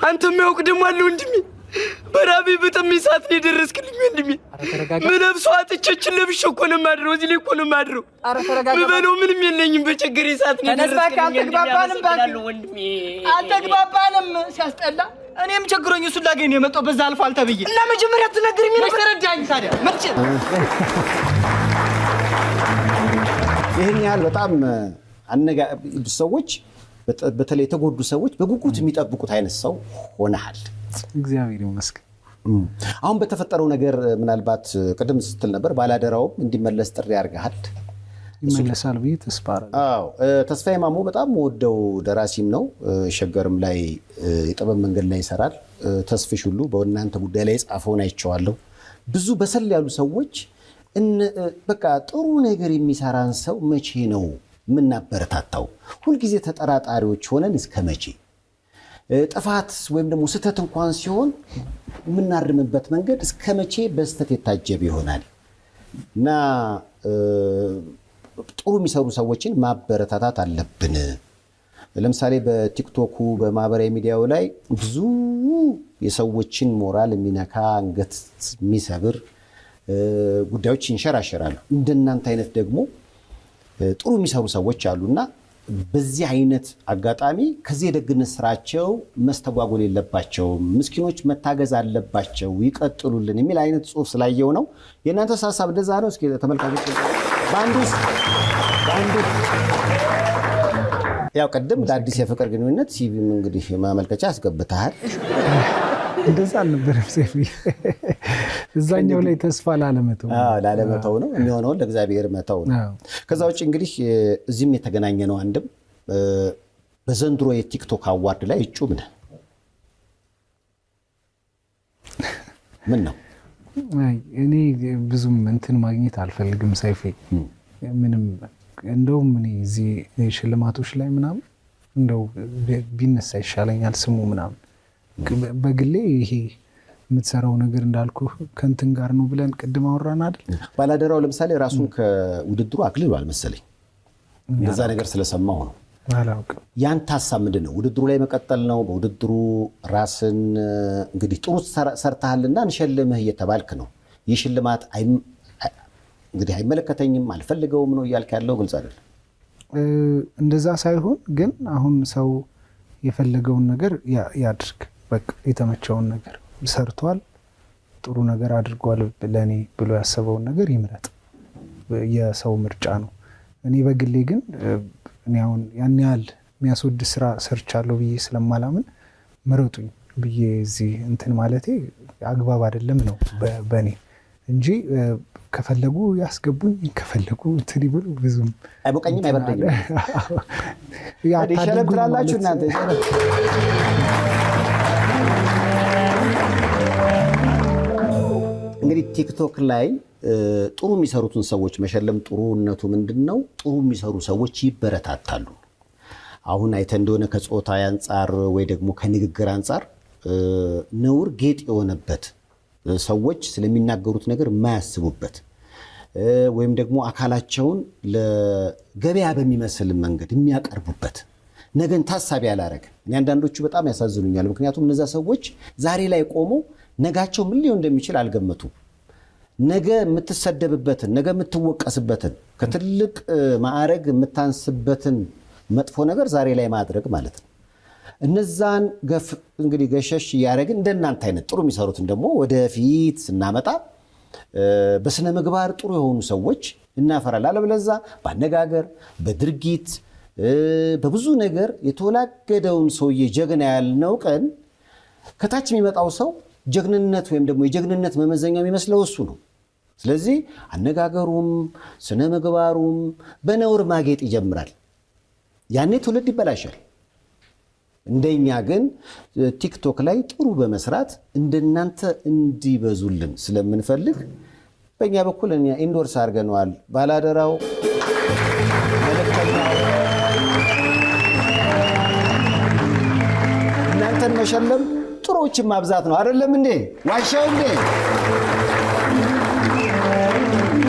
አንተ የሚያውቅ ደግሞ አለ ወንድሜ። በራቤ በጣም ሰዓት ነው የደረስክልኝ ወንድሜ። ምለብሰው አጥቼችን ለብሼ እኮ ነው የማድረው። እዚህ ላይ እኮ ነው የማድረው። ምበለው ምንም የለኝም። በቸገሬ ሰዓት ነው የደረስክልኝ። አልተግባባንም። ሲያስጠላ እኔም ቸግሮኝ እሱን ላገኝ ነው የመጣው። በዛ አልፎ አልተብዬ እና መጀመሪያ ትነግረኝ ነበር። ተረዳኝ ታዲያ መጥቼ ይህን ያህል በጣም ሰዎች በተለይ የተጎዱ ሰዎች በጉጉት የሚጠብቁት አይነት ሰው ሆነሃል። እግዚአብሔር ይመስገን። አሁን በተፈጠረው ነገር ምናልባት ቅድም ስትል ነበር ባላደራውም እንዲመለስ ጥሪ አድርገሃል። ይመለሳል ብዬ ተስፋ አደርጋለሁ። ተስፋዬ ማሞ በጣም ወደው ደራሲም ነው። ሸገርም ላይ የጥበብ መንገድ ላይ ይሰራል። ተስፍሽ ሁሉ በእናንተ ጉዳይ ላይ ጻፈውን አይቼዋለሁ። ብዙ በሰል ያሉ ሰዎች በቃ ጥሩ ነገር የሚሰራን ሰው መቼ ነው የምናበረታታው? ሁልጊዜ ተጠራጣሪዎች ሆነን እስከ መቼ? ጥፋት ወይም ደግሞ ስህተት እንኳን ሲሆን የምናርምበት መንገድ እስከ መቼ በስህተት የታጀበ ይሆናል? እና ጥሩ የሚሰሩ ሰዎችን ማበረታታት አለብን። ለምሳሌ በቲክቶኩ በማህበራዊ ሚዲያው ላይ ብዙ የሰዎችን ሞራል የሚነካ አንገት የሚሰብር ጉዳዮች ይንሸራሸራሉ። እንደናንተ አይነት ደግሞ ጥሩ የሚሰሩ ሰዎች አሉና በዚህ አይነት አጋጣሚ ከዚህ የደግነት ስራቸው መስተጓጎል የለባቸውም፣ ምስኪኖች መታገዝ አለባቸው፣ ይቀጥሉልን የሚል አይነት ጽሁፍ ስላየው ነው። የእናንተ ሀሳብ እንደዛ ነው? እስኪ ተመልካቾች በአንዱ ያው ቀደም ለአዲስ የፍቅር ግንኙነት ሲቪም እንግዲህ ማመልከቻ አስገብተሃል። እንደዛ አልነበረም ሴፊ። እዛኛው ላይ ተስፋ ላለመተው ነው የሚሆነውን ለእግዚአብሔር መተው ነው። ከዛ ውጭ እንግዲህ እዚህም የተገናኘ ነው። አንድም በዘንድሮ የቲክቶክ አዋርድ ላይ እጩ ምን ነው? እኔ ብዙም እንትን ማግኘት አልፈልግም ሰይፌ። ምንም እንደውም እኔ እዚህ ሽልማቶች ላይ ምናምን እንደው ቢነሳ ይሻለኛል ስሙ ምናምን። በግሌ ይሄ የምትሰራው ነገር እንዳልኩ ከንትን ጋር ነው ብለን ቅድም አወራን አይደል? ባላደራው ለምሳሌ ራሱን ከውድድሩ አግልሏል መሰለኝ። እንደዛ ነገር ስለሰማሁ ነው። አላውቅም። ያንተ ሀሳብ ምንድን ነው? ውድድሩ ላይ መቀጠል ነው? በውድድሩ ራስን እንግዲህ ጥሩ ሰርተሃልና እንሸልምህ እየተባልክ ነው። ይህ ሽልማት እንግዲህ አይመለከተኝም አልፈልገውም ነው እያልክ ያለው? ግልጽ አይደለም። እንደዛ ሳይሆን ግን አሁን ሰው የፈለገውን ነገር ያድርግ። በቃ የተመቸውን ነገር ሰርቷል፣ ጥሩ ነገር አድርጓል ለኔ ብሎ ያሰበውን ነገር ይምረጥ። የሰው ምርጫ ነው። እኔ በግሌ ግን እኔ አሁን ያን ያህል የሚያስወድ ስራ ሰርቻለሁ ብዬ ስለማላምን ምረጡኝ ብዬ እዚህ እንትን ማለቴ አግባብ አይደለም ነው በእኔ እንጂ ከፈለጉ ያስገቡኝ ከፈለጉ እንትን ይብሉ። ብዙም አይሞቀኝም አይበርደኝም። ይሸለም ትላላችሁ እናንተ። እንግዲህ ቲክቶክ ላይ ጥሩ የሚሰሩትን ሰዎች መሸለም ጥሩነቱ ምንድነው? ጥሩ የሚሰሩ ሰዎች ይበረታታሉ። አሁን አይተህ እንደሆነ ከጾታ አንጻር ወይ ደግሞ ከንግግር አንጻር ነውር ጌጥ የሆነበት ሰዎች ስለሚናገሩት ነገር የማያስቡበት ወይም ደግሞ አካላቸውን ለገበያ በሚመስል መንገድ የሚያቀርቡበት ነገን ታሳቢ ያላረገ አንዳንዶቹ በጣም ያሳዝኑኛል። ምክንያቱም እነዛ ሰዎች ዛሬ ላይ ቆመው ነጋቸው ምን ሊሆን እንደሚችል አልገመቱም። ነገ የምትሰደብበትን ነገ የምትወቀስበትን ከትልቅ ማዕረግ የምታንስበትን መጥፎ ነገር ዛሬ ላይ ማድረግ ማለት ነው። እነዛን እንግዲህ ገሸሽ እያደረግን እንደናንተ አይነት ጥሩ የሚሰሩትን ደግሞ ወደፊት ስናመጣ በስነ ምግባር ጥሩ የሆኑ ሰዎች እናፈራለን። አለበለዚያ በአነጋገር በድርጊት በብዙ ነገር የተወላገደውን ሰውዬ ጀግና ያልነው ቀን ከታች የሚመጣው ሰው ጀግንነት ወይም ደግሞ የጀግንነት መመዘኛው የሚመስለው እሱ ነው። ስለዚህ አነጋገሩም ስነ ምግባሩም በነውር ማጌጥ ይጀምራል። ያኔ ትውልድ ይበላሻል። እንደኛ ግን ቲክቶክ ላይ ጥሩ በመስራት እንደናንተ እንዲበዙልን ስለምንፈልግ በእኛ በኩል እኛ ኢንዶርስ አድርገነዋል። ባላደራው መልእክተኛው እናንተን መሸለም ጥሩዎችን ማብዛት ነው። አይደለም እንዴ? ዋሻው እንዴ?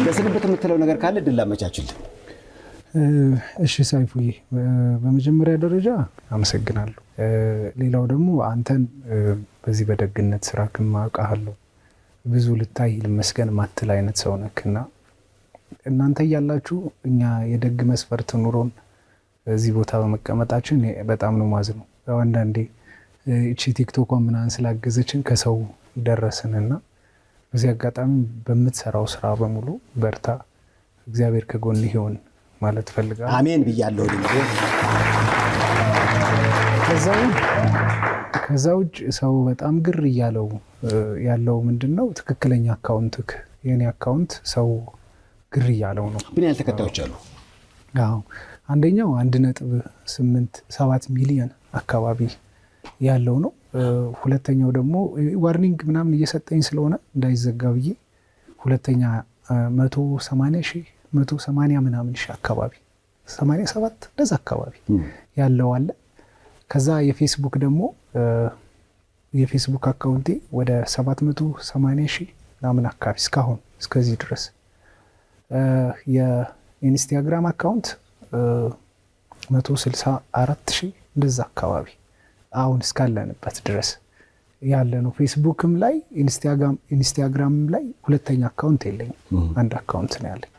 በስንብት የምትለው ነገር ካለ ድል አመቻችልን። እሺ ሰይፉዬ፣ በመጀመሪያ ደረጃ አመሰግናለሁ። ሌላው ደግሞ አንተን በዚህ በደግነት ስራ ክማውቃለሁ። ብዙ ልታይ ልመስገን ማትል አይነት ሰው ነክና እናንተ እያላችሁ እኛ የደግ መስፈርት ኑሮን እዚህ ቦታ በመቀመጣችን በጣም ነው ማዝነው። አንዳንዴ እቺ ቲክቶኳን ምናምን ስላገዘችን ከሰው ደረስንና በዚህ አጋጣሚ በምትሰራው ስራ በሙሉ በርታ፣ እግዚአብሔር ከጎንህ ይሁን ማለት ፈልጋለሁ። አሜን ብያለሁ። ከዛ ውጭ ሰው በጣም ግር እያለው ያለው ምንድነው ትክክለኛ አካውንትክ የኔ አካውንት ሰው ግር እያለው ነው። ምን ያህል ተከታዮች አሉ? አዎ አንደኛው 1.87 ሚሊዮን አካባቢ ያለው ነው። ሁለተኛው ደግሞ ዋርኒንግ ምናምን እየሰጠኝ ስለሆነ እንዳይዘጋ ብዬ ሁለተኛ 180 ምናምን ሺህ አካባቢ 87 እንደዛ አካባቢ ያለው አለ። ከዛ የፌስቡክ ደግሞ የፌስቡክ አካውንቴ ወደ 780 ሺህ ምናምን አካባቢ እስካሁን እስከዚህ ድረስ። የኢንስታግራም አካውንት 164 ሺህ እንደዛ አካባቢ አሁን እስካለንበት ድረስ ያለ ነው። ፌስቡክም ላይ ኢንስታግራምም ላይ ሁለተኛ አካውንት የለኝም፣ አንድ አካውንት ነው ያለኝ።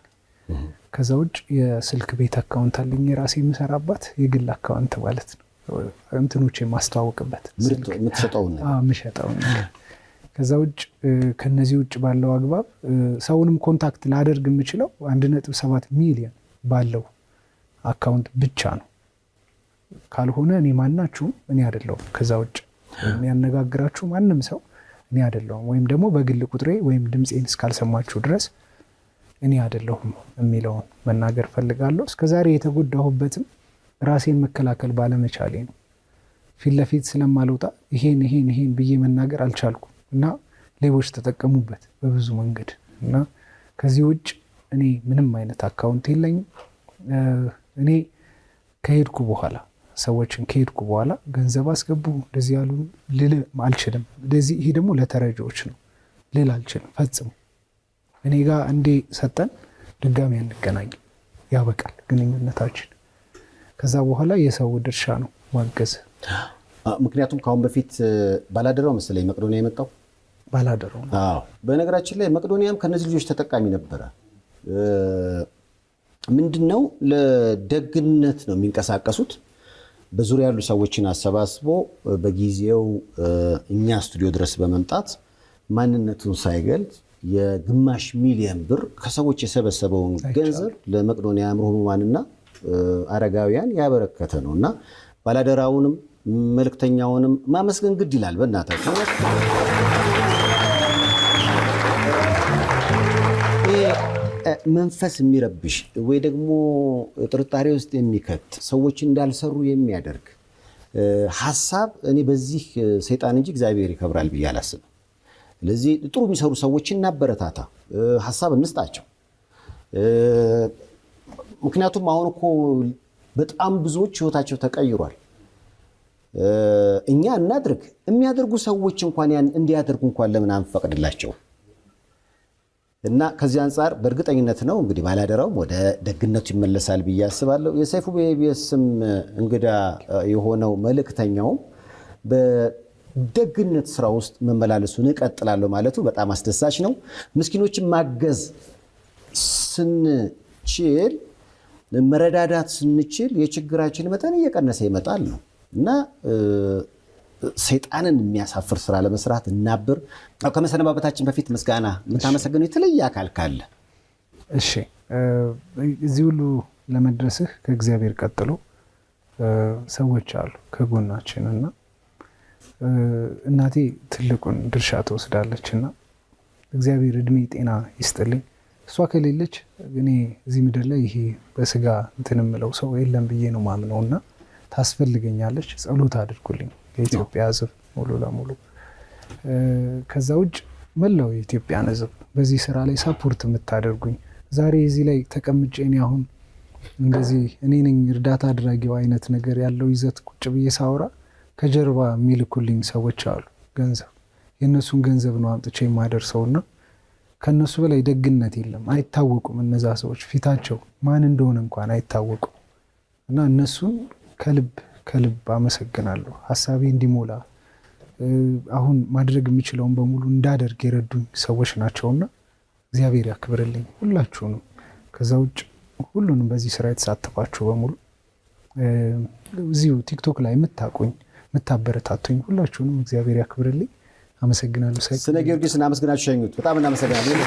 ከዛ ውጭ የስልክ ቤት አካውንት አለኝ የራሴ የምሰራባት የግል አካውንት ማለት ነው። እንትኖች የማስተዋወቅበት የምሸጠውን። ከዛ ውጭ ከነዚህ ውጭ ባለው አግባብ ሰውንም ኮንታክት ላደርግ የምችለው 1.7 ሚሊዮን ባለው አካውንት ብቻ ነው። ካልሆነ እኔ ማናችሁም እኔ አይደለሁም። ከዛ ውጭ የሚያነጋግራችሁ ማንም ሰው እኔ አይደለሁም፣ ወይም ደግሞ በግል ቁጥሬ ወይም ድምፄን እስካልሰማችሁ ድረስ እኔ አይደለሁም የሚለውን መናገር ፈልጋለሁ። እስከዛሬ የተጎዳሁበትም ራሴን መከላከል ባለመቻሌ ነው። ፊት ለፊት ስለማልወጣ ይሄን ብዬ መናገር አልቻልኩም እና ሌቦች ተጠቀሙበት በብዙ መንገድ እና ከዚህ ውጭ እኔ ምንም አይነት አካውንት የለኝም። እኔ ከሄድኩ በኋላ ሰዎችን ከሄድኩ በኋላ ገንዘብ አስገቡ እንደዚህ ያሉ ልል አልችልም። ይሄ ደግሞ ለተረጂዎች ነው ልል አልችልም ፈጽሞ። እኔ ጋር እንዴ ሰጠን ድጋሚ አንገናኝም፣ ያበቃል ግንኙነታችን። ከዛ በኋላ የሰው ድርሻ ነው ማገዝ። ምክንያቱም ከአሁን በፊት ባላደራው መሰለኝ መቅዶኒያ የመጣው ባላደራው። በነገራችን ላይ መቅዶኒያም ከነዚህ ልጆች ተጠቃሚ ነበረ። ምንድነው ለደግነት ነው የሚንቀሳቀሱት። በዙሪያ ያሉ ሰዎችን አሰባስቦ በጊዜው እኛ ስቱዲዮ ድረስ በመምጣት ማንነቱን ሳይገልጽ የግማሽ ሚሊዮን ብር ከሰዎች የሰበሰበውን ገንዘብ ለመቅዶኒያ አእምሮ ህሙማንና አረጋውያን ያበረከተ ነው እና ባላደራውንም መልእክተኛውንም ማመስገን ግድ ይላል። በእናታችሁ መንፈስ የሚረብሽ ወይ ደግሞ ጥርጣሬ ውስጥ የሚከት ሰዎች እንዳልሰሩ የሚያደርግ ሀሳብ እኔ በዚህ ሰይጣን እንጂ እግዚአብሔር ይከብራል ብዬ አላስብም። ስለዚህ ጥሩ የሚሰሩ ሰዎችን እናበረታታ፣ ሀሳብ እንስጣቸው። ምክንያቱም አሁን እኮ በጣም ብዙዎች ህይወታቸው ተቀይሯል። እኛ እናድርግ፣ የሚያደርጉ ሰዎች እንኳን ያን እንዲያደርጉ እንኳን ለምን አንፈቅድላቸው? እና ከዚህ አንጻር በእርግጠኝነት ነው እንግዲህ ባላደራውም ወደ ደግነቱ ይመለሳል ብዬ አስባለሁ። የሰይፉ በኢቢኤስም እንግዳ የሆነው መልእክተኛውም በደግነት ስራ ውስጥ መመላለሱን እቀጥላለሁ ማለቱ በጣም አስደሳች ነው። ምስኪኖችን ማገዝ ስንችል፣ መረዳዳት ስንችል የችግራችን መጠን እየቀነሰ ይመጣል ነው እና ሰይጣንን የሚያሳፍር ስራ ለመስራት እናብር። ከመሰነባበታችን በፊት ምስጋና የምታመሰግነው የተለየ አካል ካለ? እሺ፣ እዚህ ሁሉ ለመድረስህ ከእግዚአብሔር ቀጥሎ ሰዎች አሉ ከጎናችን እና እናቴ ትልቁን ድርሻ ትወስዳለች እና እግዚአብሔር እድሜ ጤና ይስጥልኝ። እሷ ከሌለች እኔ እዚህ ምድር ላይ ይሄ በስጋ እንትን የምለው ሰው የለም ብዬ ነው ማምነው እና ታስፈልገኛለች። ጸሎት አድርጉልኝ የኢትዮጵያ ሕዝብ ሙሉ ለሙሉ። ከዛ ውጭ መላው የኢትዮጵያን ሕዝብ በዚህ ስራ ላይ ሳፖርት የምታደርጉኝ ዛሬ እዚህ ላይ ተቀምጬ እኔ አሁን እንደዚህ እኔ ነኝ እርዳታ አድራጊው አይነት ነገር ያለው ይዘት ቁጭ ብዬ ሳወራ ከጀርባ የሚልኩልኝ ሰዎች አሉ። ገንዘብ የእነሱን ገንዘብ ነው አምጥቼ የማደርሰውና ከነሱ በላይ ደግነት የለም። አይታወቁም እነዛ ሰዎች፣ ፊታቸው ማን እንደሆነ እንኳን አይታወቁም እና እነሱን ከልብ አመሰግናለሁ። ሀሳቤ እንዲሞላ አሁን ማድረግ የሚችለውን በሙሉ እንዳደርግ የረዱኝ ሰዎች ናቸውና እግዚአብሔር ያክብርልኝ ሁላችሁንም። ከዛ ውጭ ሁሉንም በዚህ ስራ የተሳተፋችሁ በሙሉ እዚሁ ቲክቶክ ላይ የምታቁኝ የምታበረታቱኝ ሁላችሁንም እግዚአብሔር ያክብርልኝ። አመሰግናለሁ። ስነ ጊዮርጊስን አመስግናችሁ ሸኙት። በጣም እናመሰግናለን።